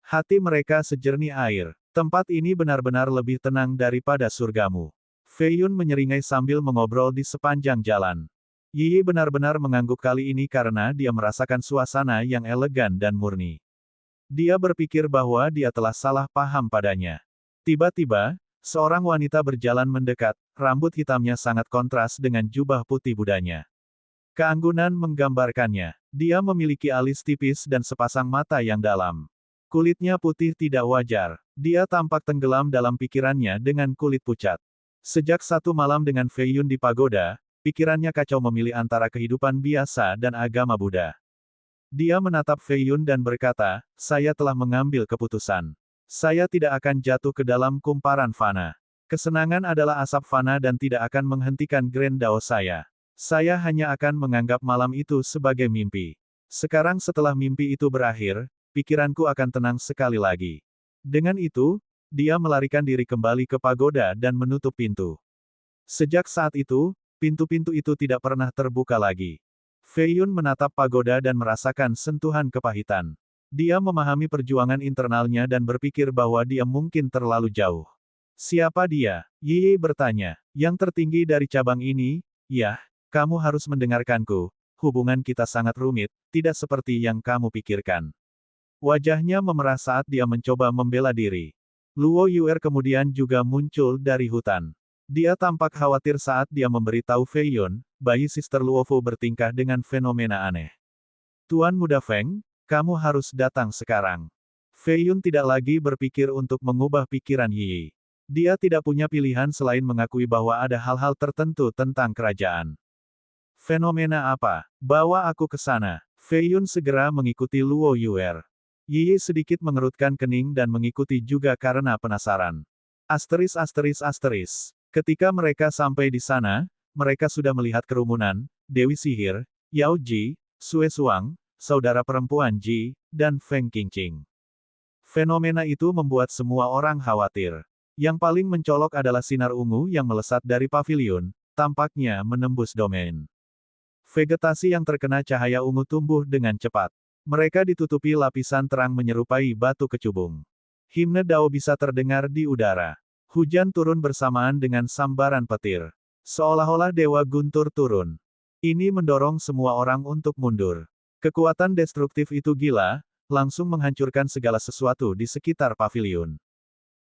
Speaker 1: Hati mereka sejernih air. Tempat ini benar-benar lebih tenang daripada surgamu. Fei Yun menyeringai sambil mengobrol di sepanjang jalan. Yi benar-benar mengangguk kali ini karena dia merasakan suasana yang elegan dan murni. Dia berpikir bahwa dia telah salah paham padanya. Tiba-tiba, seorang wanita berjalan mendekat, rambut hitamnya sangat kontras dengan jubah putih Budanya. Keanggunan menggambarkannya. Dia memiliki alis tipis dan sepasang mata yang dalam. Kulitnya putih tidak wajar. Dia tampak tenggelam dalam pikirannya dengan kulit pucat. Sejak satu malam dengan Fei Yun di pagoda, pikirannya kacau memilih antara kehidupan biasa dan agama Buddha. Dia menatap Fei Yun dan berkata, saya telah mengambil keputusan. Saya tidak akan jatuh ke dalam kumparan fana. Kesenangan adalah asap fana dan tidak akan menghentikan Grand Dao saya. Saya hanya akan menganggap malam itu sebagai mimpi. Sekarang setelah mimpi itu berakhir, pikiranku akan tenang sekali lagi. Dengan itu, dia melarikan diri kembali ke pagoda dan menutup pintu. Sejak saat itu, pintu-pintu itu tidak pernah terbuka lagi. Fei Yun menatap pagoda dan merasakan sentuhan kepahitan. Dia memahami perjuangan internalnya dan berpikir bahwa dia mungkin terlalu jauh. Siapa dia? Yi bertanya. Yang tertinggi dari cabang ini, yah, kamu harus mendengarkanku. Hubungan kita sangat rumit, tidak seperti yang kamu pikirkan. Wajahnya memerah saat dia mencoba membela diri. Luo Yuer kemudian juga muncul dari hutan. Dia tampak khawatir saat dia memberitahu Fei Yun, bayi Sister Luofu bertingkah dengan fenomena aneh. Tuan Muda Feng, kamu harus datang sekarang. Fei Yun tidak lagi berpikir untuk mengubah pikiran Yi. Dia tidak punya pilihan selain mengakui bahwa ada hal-hal tertentu tentang kerajaan. Fenomena apa? Bawa aku ke sana. Fei Yun segera mengikuti Luo Yuer. Yi sedikit mengerutkan kening dan mengikuti juga karena penasaran. Asteris. Ketika mereka sampai di sana, mereka sudah melihat kerumunan, Dewi Sihir, Yao Ji, Sue Suang, saudara perempuan Ji, dan Feng Qingqing. Fenomena itu membuat semua orang khawatir. Yang paling mencolok adalah sinar ungu yang melesat dari pavilion, tampaknya menembus domain. Vegetasi yang terkena cahaya ungu tumbuh dengan cepat. Mereka ditutupi lapisan terang menyerupai batu kecubung. Himne Dao bisa terdengar di udara. Hujan turun bersamaan dengan sambaran petir. Seolah-olah Dewa Guntur turun. Ini mendorong semua orang untuk mundur. Kekuatan destruktif itu gila, langsung menghancurkan segala sesuatu di sekitar pavilion.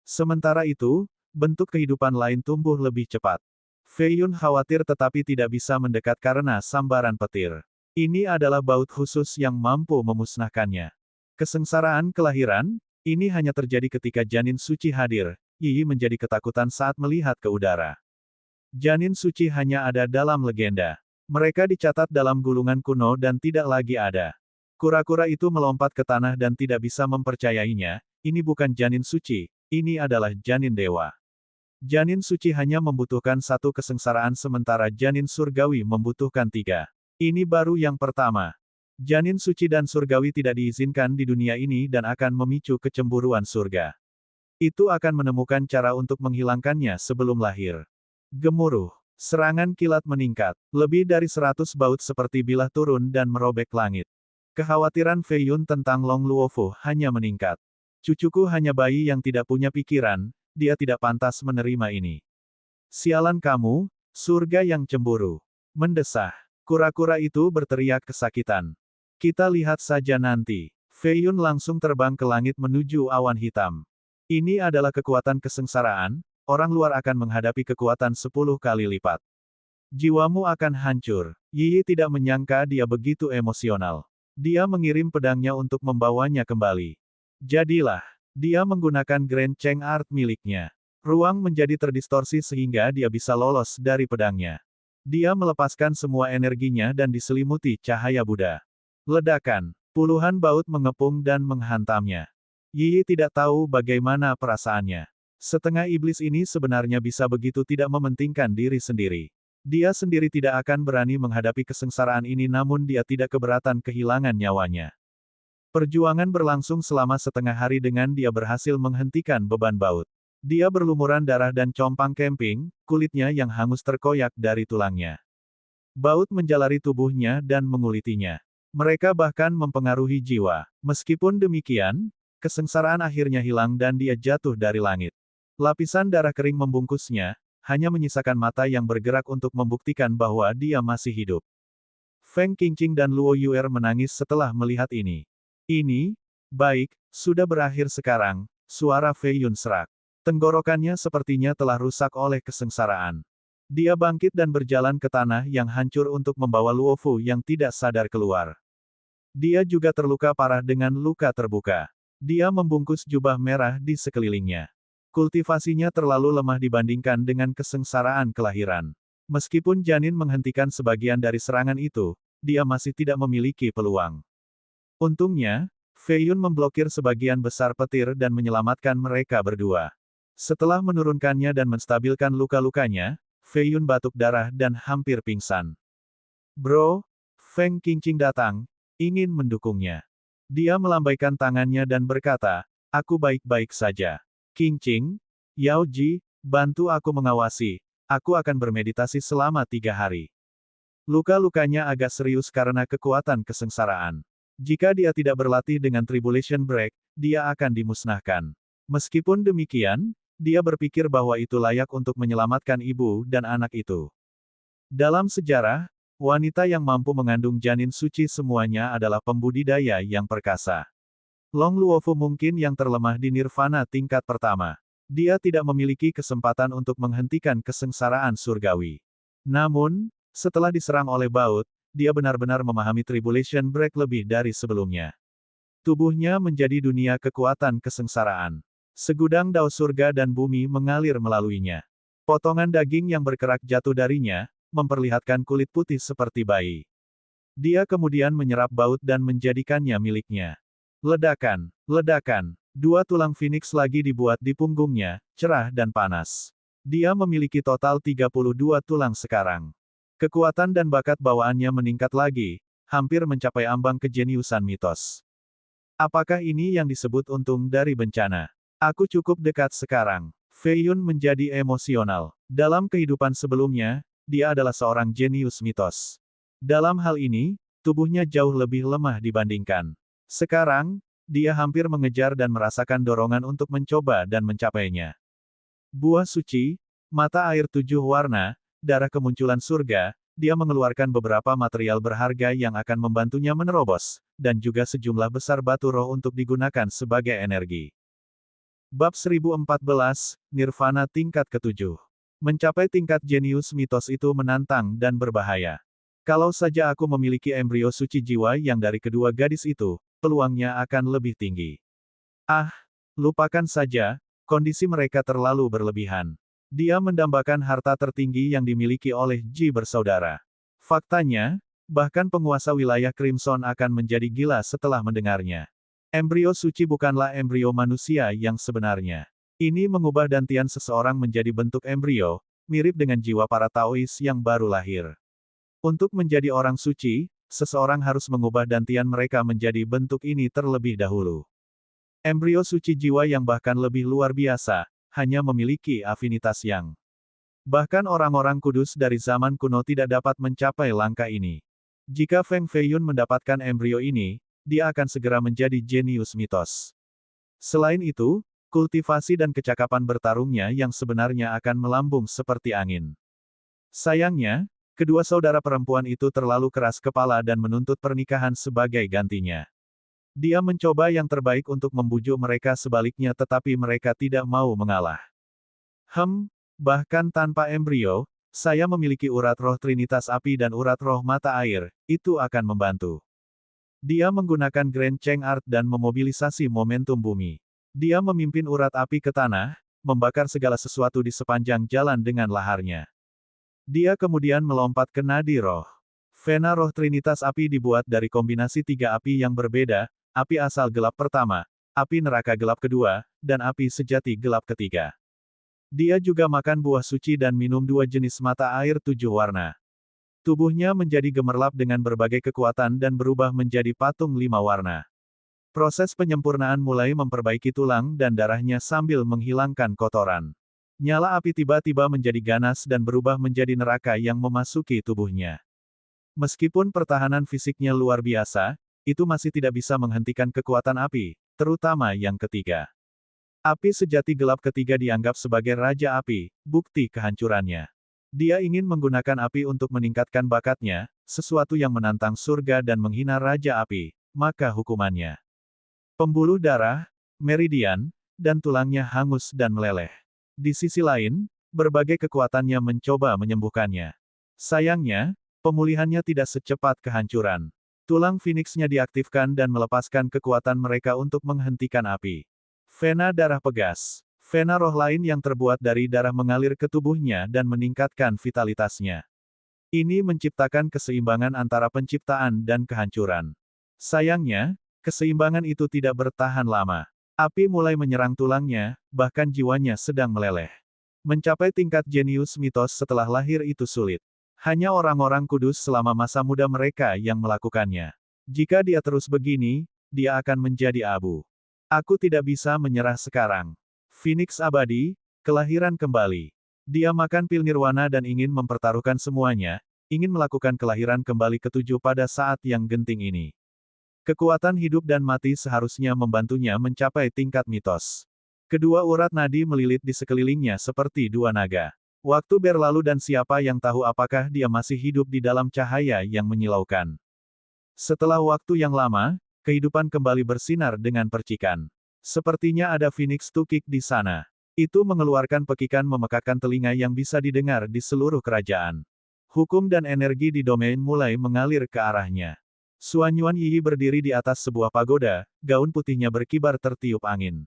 Speaker 1: Sementara itu, bentuk kehidupan lain tumbuh lebih cepat. Fei Yun khawatir tetapi tidak bisa mendekat karena sambaran petir. Ini adalah baut khusus yang mampu memusnahkannya. Kesengsaraan kelahiran, ini hanya terjadi ketika janin suci hadir. Yi menjadi ketakutan saat melihat ke udara. Janin suci hanya ada dalam legenda. Mereka dicatat dalam gulungan kuno dan tidak lagi ada. Kura-kura itu melompat ke tanah dan tidak bisa mempercayainya. Ini bukan janin suci, ini adalah janin dewa. Janin suci hanya membutuhkan satu kesengsaraan sementara janin surgawi membutuhkan 3. Ini baru yang pertama. Janin suci dan surgawi tidak diizinkan di dunia ini dan akan memicu kecemburuan surga. Itu akan menemukan cara untuk menghilangkannya sebelum lahir. Gemuruh. Serangan kilat meningkat. Lebih dari 100 baut seperti bilah turun dan merobek langit. Kekhawatiran Fei Yun tentang Long Luofu hanya meningkat. Cucuku hanya bayi yang tidak punya pikiran, dia tidak pantas menerima ini. Sialan kamu, surga yang cemburu. Mendesah. Kura-kura itu berteriak kesakitan. Kita lihat saja nanti. Fei Yun langsung terbang ke langit menuju awan hitam. Ini adalah kekuatan kesengsaraan, orang luar akan menghadapi kekuatan 10 kali lipat. Jiwamu akan hancur. Yi tidak menyangka dia begitu emosional. Dia mengirim pedangnya untuk membawanya kembali. Jadilah, dia menggunakan Grand Cheng Art miliknya. Ruang menjadi terdistorsi sehingga dia bisa lolos dari pedangnya. Dia melepaskan semua energinya dan diselimuti cahaya Buddha. Ledakan. Puluhan baut mengepung dan menghantamnya. Yi tidak tahu bagaimana perasaannya. Setengah iblis ini sebenarnya bisa begitu tidak mementingkan diri sendiri. Dia sendiri tidak akan berani menghadapi kesengsaraan ini namun dia tidak keberatan kehilangan nyawanya. Perjuangan berlangsung selama setengah hari dengan dia berhasil menghentikan beban baut. Dia berlumuran darah dan compang camping, kulitnya yang hangus terkoyak dari tulangnya. Baut menjalari tubuhnya dan mengulitinya. Mereka bahkan mempengaruhi jiwa. Meskipun demikian, kesengsaraan akhirnya hilang dan dia jatuh dari langit. Lapisan darah kering membungkusnya, hanya menyisakan mata yang bergerak untuk membuktikan bahwa dia masih hidup. Feng Qingqing dan Luo Yuer menangis setelah melihat ini. Ini, baik, sudah berakhir sekarang, suara Fei Yun serak. Tenggorokannya sepertinya telah rusak oleh kesengsaraan. Dia bangkit dan berjalan ke tanah yang hancur untuk membawa Luo Fu yang tidak sadar keluar. Dia juga terluka parah dengan luka terbuka. Dia membungkus jubah merah di sekelilingnya. Kultivasinya terlalu lemah dibandingkan dengan kesengsaraan kelahiran. Meskipun janin menghentikan sebagian dari serangan itu, dia masih tidak memiliki peluang. Untungnya, Fei Yun memblokir sebagian besar petir dan menyelamatkan mereka berdua. Setelah menurunkannya dan menstabilkan luka-lukanya, Fei Yun batuk darah dan hampir pingsan. Bro, Feng Qingqing datang, ingin mendukungnya. Dia melambaikan tangannya dan berkata, aku baik-baik saja. Qingqing, Yao Ji, bantu aku mengawasi, aku akan bermeditasi selama 3 hari. Luka-lukanya agak serius karena kekuatan kesengsaraan. Jika dia tidak berlatih dengan Tribulation Break, dia akan dimusnahkan. Meskipun demikian, dia berpikir bahwa itu layak untuk menyelamatkan ibu dan anak itu. Dalam sejarah, wanita yang mampu mengandung janin suci semuanya adalah pembudidaya yang perkasa. Long Luofu mungkin yang terlemah di nirvana tingkat pertama. Dia tidak memiliki kesempatan untuk menghentikan kesengsaraan surgawi. Namun, setelah diserang oleh baut, dia benar-benar memahami Tribulation Break lebih dari sebelumnya. Tubuhnya menjadi dunia kekuatan kesengsaraan. Segudang dao surga dan bumi mengalir melaluinya. Potongan daging yang berkerak jatuh darinya, memperlihatkan kulit putih seperti bayi. Dia kemudian menyerap baut dan menjadikannya miliknya. Ledakan, ledakan. Dua tulang Phoenix lagi dibuat di punggungnya, cerah dan panas. Dia memiliki total 32 tulang sekarang. Kekuatan dan bakat bawaannya meningkat lagi, hampir mencapai ambang kejeniusan mitos. Apakah ini yang disebut untung dari bencana? Aku cukup dekat sekarang. Fei Yun menjadi emosional. Dalam kehidupan sebelumnya, dia adalah seorang jenius mitos. Dalam hal ini, tubuhnya jauh lebih lemah dibandingkan. Sekarang, dia hampir mengejar dan merasakan dorongan untuk mencoba dan mencapainya. Buah suci, mata air 7 warna, darah kemunculan surga, dia mengeluarkan beberapa material berharga yang akan membantunya menerobos, dan juga sejumlah besar batu roh untuk digunakan sebagai energi. Bab 1014, Nirvana tingkat ke-7. Mencapai tingkat jenius mitos itu menantang dan berbahaya. Kalau saja aku memiliki embrio suci jiwa yang dari kedua gadis itu, peluangnya akan lebih tinggi. Ah, lupakan saja, kondisi mereka terlalu berlebihan. Dia mendambakan harta tertinggi yang dimiliki oleh Ji bersaudara. Faktanya, bahkan penguasa wilayah Crimson akan menjadi gila setelah mendengarnya. Embrio suci bukanlah embrio manusia yang sebenarnya. Ini mengubah dantian seseorang menjadi bentuk embrio, mirip dengan jiwa para Taois yang baru lahir. Untuk menjadi orang suci, seseorang harus mengubah dantian mereka menjadi bentuk ini terlebih dahulu. Embrio suci jiwa yang bahkan lebih luar biasa, hanya memiliki afinitas yang. Bahkan orang-orang kudus dari zaman kuno tidak dapat mencapai langkah ini. Jika Feng Feiyun mendapatkan embrio ini, dia akan segera menjadi jenius mitos. Selain itu, kultivasi dan kecakapan bertarungnya yang sebenarnya akan melambung seperti angin. Sayangnya, kedua saudara perempuan itu terlalu keras kepala dan menuntut pernikahan sebagai gantinya. Dia mencoba yang terbaik untuk membujuk mereka, sebaliknya tetapi mereka tidak mau mengalah. Bahkan tanpa embrio, saya memiliki urat roh Trinitas Api dan urat roh Mata Air, itu akan membantu. Dia menggunakan Grand Cheng Art dan memobilisasi momentum bumi. Dia memimpin urat api ke tanah, membakar segala sesuatu di sepanjang jalan dengan laharnya. Dia kemudian melompat ke nadi roh. Vena roh Trinitas Api dibuat dari kombinasi 3 api yang berbeda, api asal gelap pertama, api neraka gelap kedua, dan api sejati gelap ketiga. Dia juga makan buah suci dan minum 2 jenis mata air 7 warna. Tubuhnya menjadi gemerlap dengan berbagai kekuatan dan berubah menjadi patung 5 warna. Proses penyempurnaan mulai memperbaiki tulang dan darahnya sambil menghilangkan kotoran. Nyala api tiba-tiba menjadi ganas dan berubah menjadi neraka yang memasuki tubuhnya. Meskipun pertahanan fisiknya luar biasa, itu masih tidak bisa menghentikan kekuatan api, terutama yang ketiga. Api sejati gelap ketiga dianggap sebagai raja api, bukti kehancurannya. Dia ingin menggunakan api untuk meningkatkan bakatnya, sesuatu yang menantang surga dan menghina raja api, maka hukumannya. Pembuluh darah, meridian, dan tulangnya hangus dan meleleh. Di sisi lain, berbagai kekuatannya mencoba menyembuhkannya. Sayangnya, pemulihannya tidak secepat kehancuran. Tulang Phoenix-nya diaktifkan dan melepaskan kekuatan mereka untuk menghentikan api. Vena darah pegas. Vena roh lain yang terbuat dari darah mengalir ke tubuhnya dan meningkatkan vitalitasnya. Ini menciptakan keseimbangan antara penciptaan dan kehancuran. Sayangnya, keseimbangan itu tidak bertahan lama. Api mulai menyerang tulangnya, bahkan jiwanya sedang meleleh. Mencapai tingkat jenius mitos setelah lahir itu sulit. Hanya orang-orang kudus selama masa muda mereka yang melakukannya. Jika dia terus begini, dia akan menjadi abu. Aku tidak bisa menyerah sekarang. Phoenix abadi, kelahiran kembali. Dia makan pil nirwana dan ingin mempertaruhkan semuanya, ingin melakukan kelahiran kembali ke-7 pada saat yang genting ini. Kekuatan hidup dan mati seharusnya membantunya mencapai tingkat mitos. Kedua urat nadi melilit di sekelilingnya seperti dua naga. Waktu berlalu dan siapa yang tahu apakah dia masih hidup di dalam cahaya yang menyilaukan. Setelah waktu yang lama, kehidupan kembali bersinar dengan percikan. Sepertinya ada Phoenix Tukik di sana. Itu mengeluarkan pekikan memekakkan telinga yang bisa didengar di seluruh kerajaan. Hukum dan energi di domain mulai mengalir ke arahnya. Suan Yuan Yi berdiri di atas sebuah pagoda, gaun putihnya berkibar tertiup angin.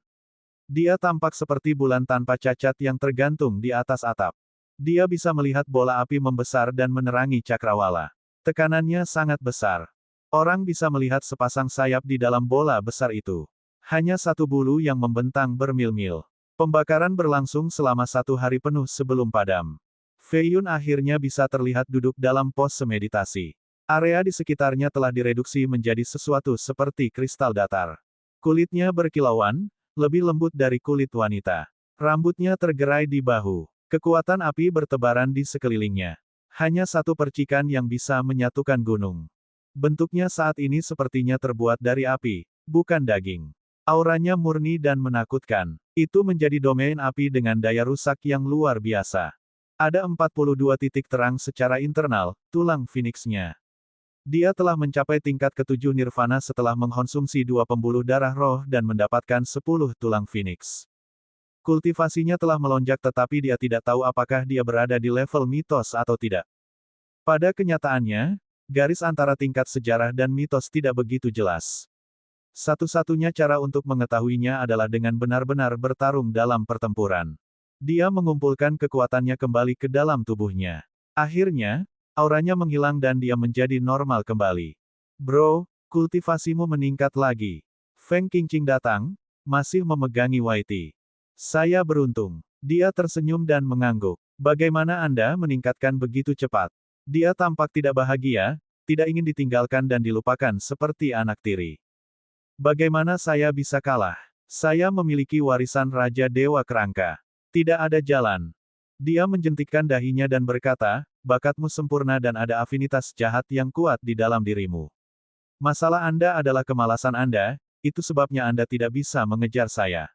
Speaker 1: Dia tampak seperti bulan tanpa cacat yang tergantung di atas atap. Dia bisa melihat bola api membesar dan menerangi cakrawala. Tekanannya sangat besar. Orang bisa melihat sepasang sayap di dalam bola besar itu. Hanya satu bulu yang membentang bermil-mil. Pembakaran berlangsung selama 1 hari penuh sebelum padam. Fei Yun akhirnya bisa terlihat duduk dalam pose meditasi. Area di sekitarnya telah direduksi menjadi sesuatu seperti kristal datar. Kulitnya berkilauan, lebih lembut dari kulit wanita. Rambutnya tergerai di bahu. Kekuatan api bertebaran di sekelilingnya. Hanya satu percikan yang bisa menyatukan gunung. Bentuknya saat ini sepertinya terbuat dari api, bukan daging. Auranya murni dan menakutkan. Itu menjadi domain api dengan daya rusak yang luar biasa. Ada 42 titik terang secara internal, tulang Phoenix-nya. Dia telah mencapai tingkat ke-7 nirvana setelah mengkonsumsi 2 pembuluh darah roh dan mendapatkan 10 tulang Phoenix. Kultivasinya telah melonjak tetapi dia tidak tahu apakah dia berada di level mitos atau tidak. Pada kenyataannya, garis antara tingkat sejarah dan mitos tidak begitu jelas. Satu-satunya cara untuk mengetahuinya adalah dengan benar-benar bertarung dalam pertempuran. Dia mengumpulkan kekuatannya kembali ke dalam tubuhnya. Akhirnya, auranya menghilang dan dia menjadi normal kembali. Bro, kultivasimu meningkat lagi. Feng Qingqing datang, masih memegangi Waiti. Saya beruntung. Dia tersenyum dan mengangguk. Bagaimana Anda meningkatkan begitu cepat? Dia tampak tidak bahagia, tidak ingin ditinggalkan dan dilupakan seperti anak tiri. Bagaimana saya bisa kalah? Saya memiliki warisan Raja Dewa Kerangka. Tidak ada jalan. Dia menjentikkan dahinya dan berkata, bakatmu sempurna dan ada afinitas jahat yang kuat di dalam dirimu. Masalah Anda adalah kemalasan Anda, itu sebabnya Anda tidak bisa mengejar saya.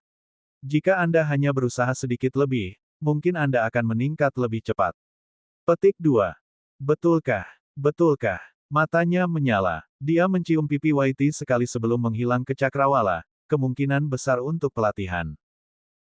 Speaker 1: Jika Anda hanya berusaha sedikit lebih, mungkin Anda akan meningkat lebih cepat. Petik 2. Betulkah? Betulkah? Matanya menyala. Dia mencium pipi Waiti sekali sebelum menghilang ke cakrawala, kemungkinan besar untuk pelatihan.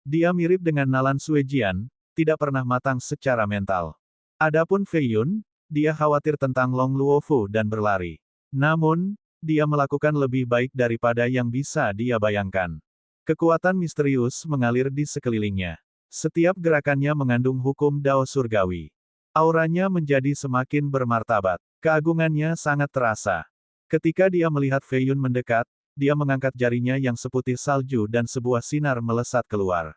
Speaker 1: Dia mirip dengan Nalan Suejian, tidak pernah matang secara mental. Adapun Fei Yun, dia khawatir tentang Long Luofu dan berlari. Namun, dia melakukan lebih baik daripada yang bisa dia bayangkan. Kekuatan misterius mengalir di sekelilingnya. Setiap gerakannya mengandung hukum Dao Surgawi. Auranya menjadi semakin bermartabat. Keagungannya sangat terasa. Ketika dia melihat Fei Yun mendekat, dia mengangkat jarinya yang seputih salju dan sebuah sinar melesat keluar.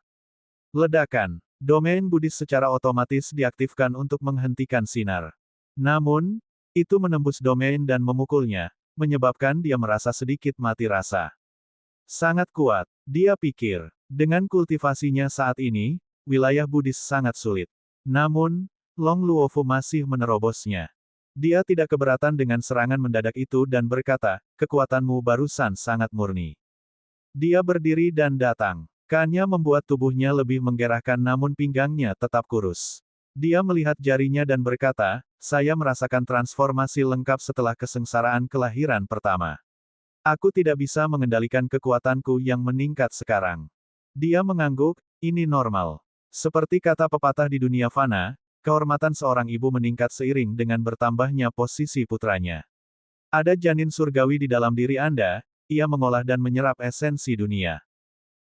Speaker 1: Ledakan. Domain Buddhis secara otomatis diaktifkan untuk menghentikan sinar. Namun, itu menembus domain dan memukulnya, menyebabkan dia merasa sedikit mati rasa. Sangat kuat, dia pikir. Dengan kultivasinya saat ini, wilayah Buddhis sangat sulit. Namun, Long Luofu masih menerobosnya. Dia tidak keberatan dengan serangan mendadak itu dan berkata, kekuatanmu barusan sangat murni. Dia berdiri dan datang. Kannya membuat tubuhnya lebih menggerahkan namun pinggangnya tetap kurus. Dia melihat jarinya dan berkata, saya merasakan transformasi lengkap setelah kesengsaraan kelahiran pertama. Aku tidak bisa mengendalikan kekuatanku yang meningkat sekarang. Dia mengangguk, ini normal. Seperti kata pepatah di dunia fana, kehormatan seorang ibu meningkat seiring dengan bertambahnya posisi putranya. Ada janin surgawi di dalam diri Anda, ia mengolah dan menyerap esensi dunia.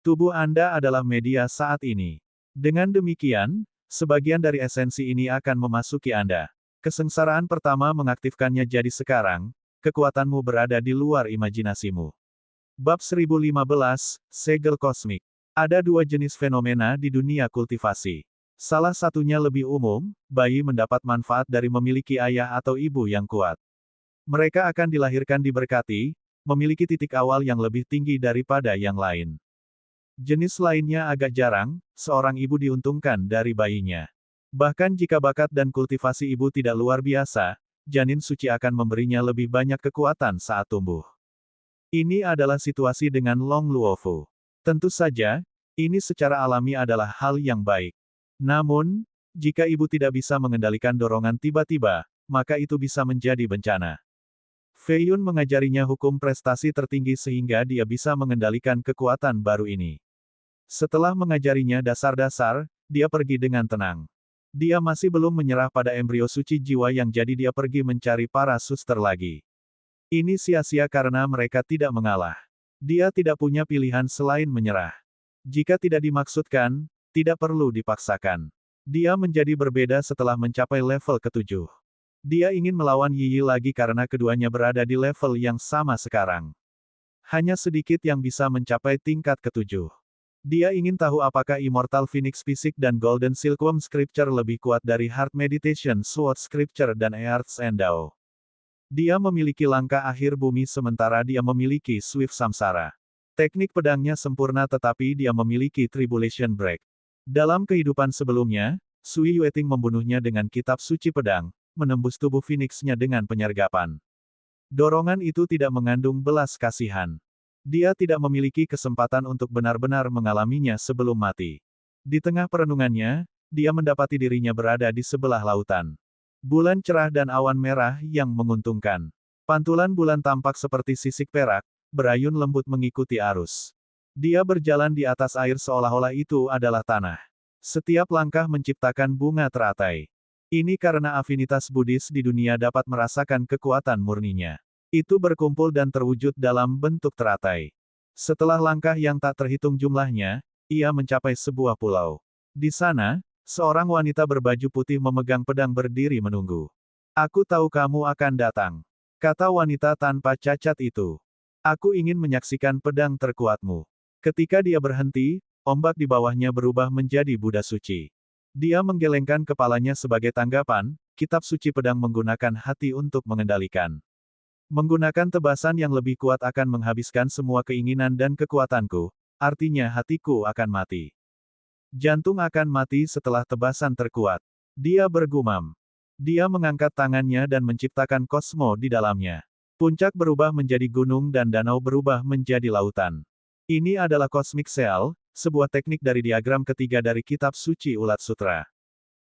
Speaker 1: Tubuh Anda adalah media saat ini. Dengan demikian, sebagian dari esensi ini akan memasuki Anda. Kesengsaraan pertama mengaktifkannya jadi sekarang, kekuatanmu berada di luar imajinasimu. Bab 1015, Segel Kosmik. Ada 2 jenis fenomena di dunia kultivasi. Salah satunya lebih umum, bayi mendapat manfaat dari memiliki ayah atau ibu yang kuat. Mereka akan dilahirkan diberkati, memiliki titik awal yang lebih tinggi daripada yang lain. Jenis lainnya agak jarang, seorang ibu diuntungkan dari bayinya. Bahkan jika bakat dan kultivasi ibu tidak luar biasa, janin suci akan memberinya lebih banyak kekuatan saat tumbuh. Ini adalah situasi dengan Long Luofu. Tentu saja, ini secara alami adalah hal yang baik. Namun, jika ibu tidak bisa mengendalikan dorongan tiba-tiba, maka itu bisa menjadi bencana. Fei Yun mengajarinya hukum prestasi tertinggi sehingga dia bisa mengendalikan kekuatan baru ini. Setelah mengajarinya dasar-dasar, dia pergi dengan tenang. Dia masih belum menyerah pada embrio suci jiwa yang jadi dia pergi mencari para suster lagi. Ini sia-sia karena mereka tidak mengalah. Dia tidak punya pilihan selain menyerah. Jika tidak dimaksudkan, tidak perlu dipaksakan. Dia menjadi berbeda setelah mencapai level ke-7. Dia ingin melawan Yi Yi lagi karena keduanya berada di level yang sama sekarang. Hanya sedikit yang bisa mencapai tingkat ke-7. Dia ingin tahu apakah Immortal Phoenix Physics dan Golden Silkworm Scripture lebih kuat dari Heart Meditation Sword Scripture dan Earth's Endao. Dia memiliki langkah akhir bumi sementara dia memiliki Swift Samsara. Teknik pedangnya sempurna tetapi dia memiliki Tribulation Break. Dalam kehidupan sebelumnya, Sui Yueting membunuhnya dengan kitab suci pedang, menembus tubuh Phoenix-nya dengan penyergapan. Dorongan itu tidak mengandung belas kasihan. Dia tidak memiliki kesempatan untuk benar-benar mengalaminya sebelum mati. Di tengah perenungannya, dia mendapati dirinya berada di sebelah lautan. Bulan cerah dan awan merah yang menguntungkan. Pantulan bulan tampak seperti sisik perak, berayun lembut mengikuti arus. Dia berjalan di atas air seolah-olah itu adalah tanah. Setiap langkah menciptakan bunga teratai. Ini karena afinitas Buddhis di dunia dapat merasakan kekuatan murninya. Itu berkumpul dan terwujud dalam bentuk teratai. Setelah langkah yang tak terhitung jumlahnya, ia mencapai sebuah pulau. Di sana, seorang wanita berbaju putih memegang pedang berdiri menunggu. Aku tahu kamu akan datang, kata wanita tanpa cacat itu. Aku ingin menyaksikan pedang terkuatmu. Ketika dia berhenti, ombak di bawahnya berubah menjadi Buddha suci. Dia menggelengkan kepalanya sebagai tanggapan, kitab suci pedang menggunakan hati untuk mengendalikan. Menggunakan tebasan yang lebih kuat akan menghabiskan semua keinginan dan kekuatanku, artinya hatiku akan mati. Jantung akan mati setelah tebasan terkuat. Dia bergumam. Dia mengangkat tangannya dan menciptakan kosmo di dalamnya. Puncak berubah menjadi gunung dan danau berubah menjadi lautan. Ini adalah Cosmic Seal, sebuah teknik dari diagram ketiga dari kitab suci Ulat Sutra.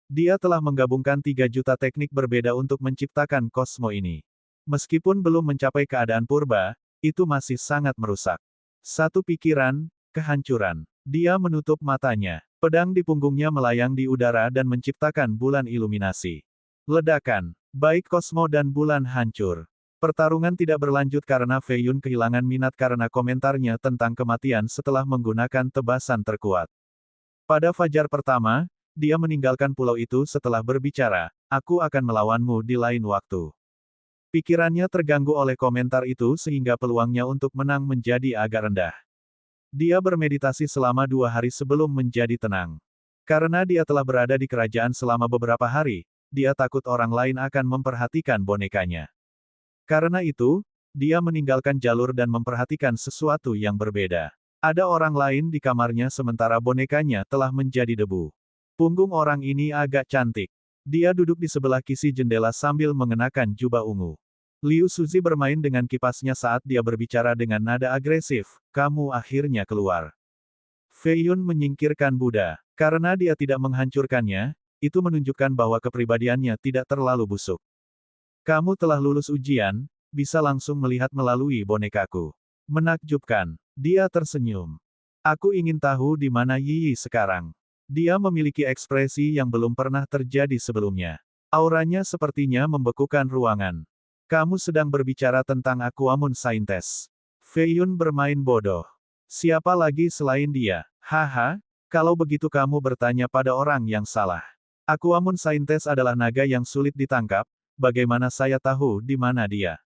Speaker 1: Dia telah menggabungkan 3 juta teknik berbeda untuk menciptakan kosmo ini. Meskipun belum mencapai keadaan purba, itu masih sangat merusak. Satu pikiran, kehancuran. Dia menutup matanya. Pedang di punggungnya melayang di udara dan menciptakan bulan iluminasi. Ledakan. Baik kosmo dan bulan hancur. Pertarungan tidak berlanjut karena Fei Yun kehilangan minat karena komentarnya tentang kematian setelah menggunakan tebasan terkuat. Pada fajar pertama, dia meninggalkan pulau itu setelah berbicara, aku akan melawanmu di lain waktu. Pikirannya terganggu oleh komentar itu sehingga peluangnya untuk menang menjadi agak rendah. Dia bermeditasi selama 2 hari sebelum menjadi tenang. Karena dia telah berada di kerajaan selama beberapa hari, dia takut orang lain akan memperhatikan bonekanya. Karena itu, dia meninggalkan jalur dan memperhatikan sesuatu yang berbeda. Ada orang lain di kamarnya sementara bonekanya telah menjadi debu. Punggung orang ini agak cantik. Dia duduk di sebelah kisi jendela sambil mengenakan jubah ungu. Liu Suzi bermain dengan kipasnya saat dia berbicara dengan nada agresif, kamu akhirnya keluar. Fei Yun menyingkirkan Buddha. Karena dia tidak menghancurkannya, itu menunjukkan bahwa kepribadiannya tidak terlalu busuk. Kamu telah lulus ujian, bisa langsung melihat melalui bonekaku. Menakjubkan. Dia tersenyum. Aku ingin tahu di mana Yi Yi sekarang. Dia memiliki ekspresi yang belum pernah terjadi sebelumnya. Auranya sepertinya membekukan ruangan. Kamu sedang berbicara tentang Aquamun Saintes. Fei Yun bermain bodoh. Siapa lagi selain dia? Haha, kalau begitu kamu bertanya pada orang yang salah. Aquamun Saintes adalah naga yang sulit ditangkap, bagaimana saya tahu di mana dia?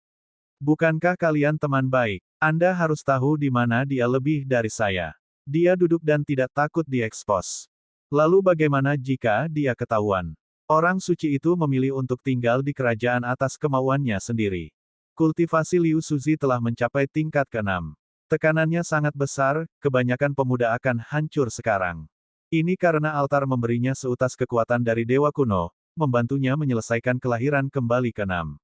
Speaker 1: Bukankah kalian teman baik? Anda harus tahu di mana dia lebih dari saya. Dia duduk dan tidak takut diekspos. Lalu bagaimana jika dia ketahuan? Orang suci itu memilih untuk tinggal di kerajaan atas kemauannya sendiri. Kultivasi Liu Suzi telah mencapai tingkat ke-6. Tekanannya sangat besar, kebanyakan pemuda akan hancur sekarang. Ini karena altar memberinya seutas kekuatan dari dewa kuno, membantunya menyelesaikan kelahiran kembali ke-6.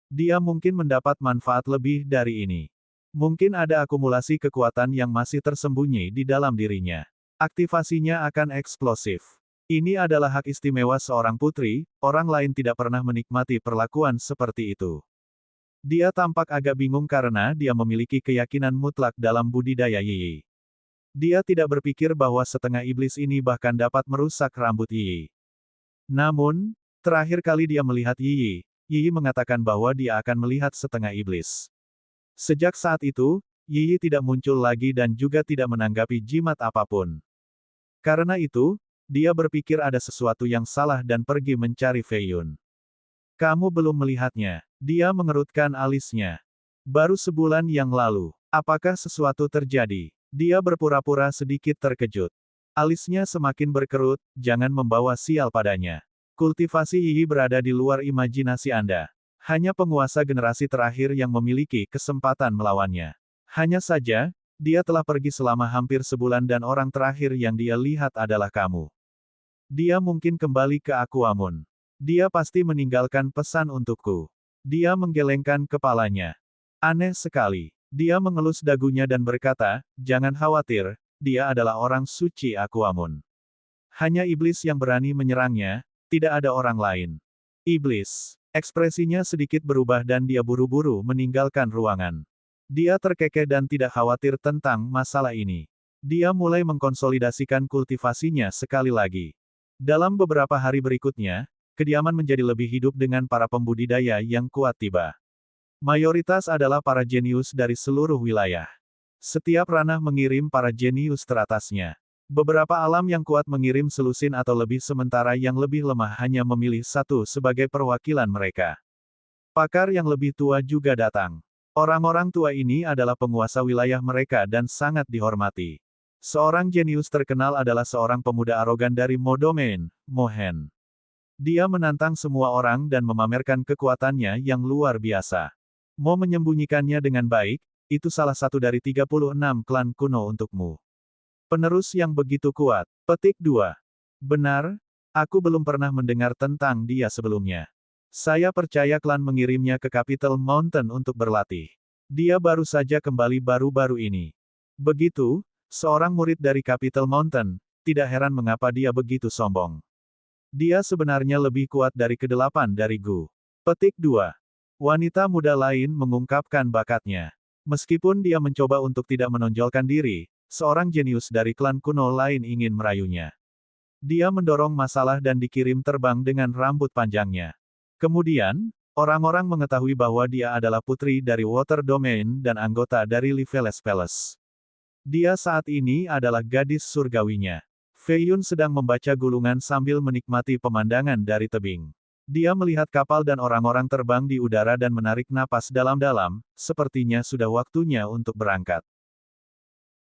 Speaker 1: Dia mungkin mendapat manfaat lebih dari ini. Mungkin ada akumulasi kekuatan yang masih tersembunyi di dalam dirinya. Aktivasinya akan eksplosif. Ini adalah hak istimewa seorang putri, orang lain tidak pernah menikmati perlakuan seperti itu. Dia tampak agak bingung karena dia memiliki keyakinan mutlak dalam budidaya Yi Yi. Dia tidak berpikir bahwa setengah iblis ini bahkan dapat merusak rambut Yi Yi. Namun, terakhir kali dia melihat Yi, Yi mengatakan bahwa dia akan melihat setengah iblis. Sejak saat itu, Yi tidak muncul lagi dan juga tidak menanggapi jimat apapun. Karena itu, dia berpikir ada sesuatu yang salah dan pergi mencari Fei Yun. Kamu belum melihatnya. Dia mengerutkan alisnya. Baru sebulan yang lalu. Apakah sesuatu terjadi? Dia berpura-pura sedikit terkejut. Alisnya semakin berkerut, jangan membawa sial padanya. Kultivasi Yi berada di luar imajinasi Anda. Hanya penguasa generasi terakhir yang memiliki kesempatan melawannya. Hanya saja, dia telah pergi selama hampir sebulan dan orang terakhir yang dia lihat adalah kamu. Dia mungkin kembali ke Aquamun. Dia pasti meninggalkan pesan untukku. Dia menggelengkan kepalanya. Aneh sekali. Dia mengelus dagunya dan berkata, jangan khawatir, dia adalah orang suci Aquamun. Hanya iblis yang berani menyerangnya, tidak ada orang lain. Iblis. Ekspresinya sedikit berubah dan dia buru-buru meninggalkan ruangan. Dia terkekeh dan tidak khawatir tentang masalah ini. Dia mulai mengkonsolidasikan kultivasinya sekali lagi. Dalam beberapa hari berikutnya, kediaman menjadi lebih hidup dengan para pembudidaya yang kuat tiba. Mayoritas adalah para jenius dari seluruh wilayah. Setiap ranah mengirim para jenius teratasnya. Beberapa alam yang kuat mengirim selusin atau lebih sementara yang lebih lemah hanya memilih satu sebagai perwakilan mereka. Pakar yang lebih tua juga datang. Orang-orang tua ini adalah penguasa wilayah mereka dan sangat dihormati. Seorang jenius terkenal adalah seorang pemuda arogan dari Mo Domain, Mo Hen. Dia menantang semua orang dan memamerkan kekuatannya yang luar biasa. Mo menyembunyikannya dengan baik, itu salah satu dari 36 klan kuno untukmu. Penerus yang begitu kuat. Petik 2. Benar, aku belum pernah mendengar tentang dia sebelumnya. Saya percaya klan mengirimnya ke Capital Mountain untuk berlatih. Dia baru saja kembali baru-baru ini. Begitu, seorang murid dari Capital Mountain, tidak heran mengapa dia begitu sombong. Dia sebenarnya lebih kuat dari ke-8 dari Gu. Petik 2. Wanita muda lain mengungkapkan bakatnya. Meskipun dia mencoba untuk tidak menonjolkan diri, seorang jenius dari klan kuno lain ingin merayunya. Dia mendorong masalah dan dikirim terbang dengan rambut panjangnya. Kemudian, orang-orang mengetahui bahwa dia adalah putri dari Water Domain dan anggota dari Liveles Palace. Dia saat ini adalah gadis surgawinya. Fei Yun sedang membaca gulungan sambil menikmati pemandangan dari tebing. Dia melihat kapal dan orang-orang terbang di udara dan menarik napas dalam-dalam, sepertinya sudah waktunya untuk berangkat.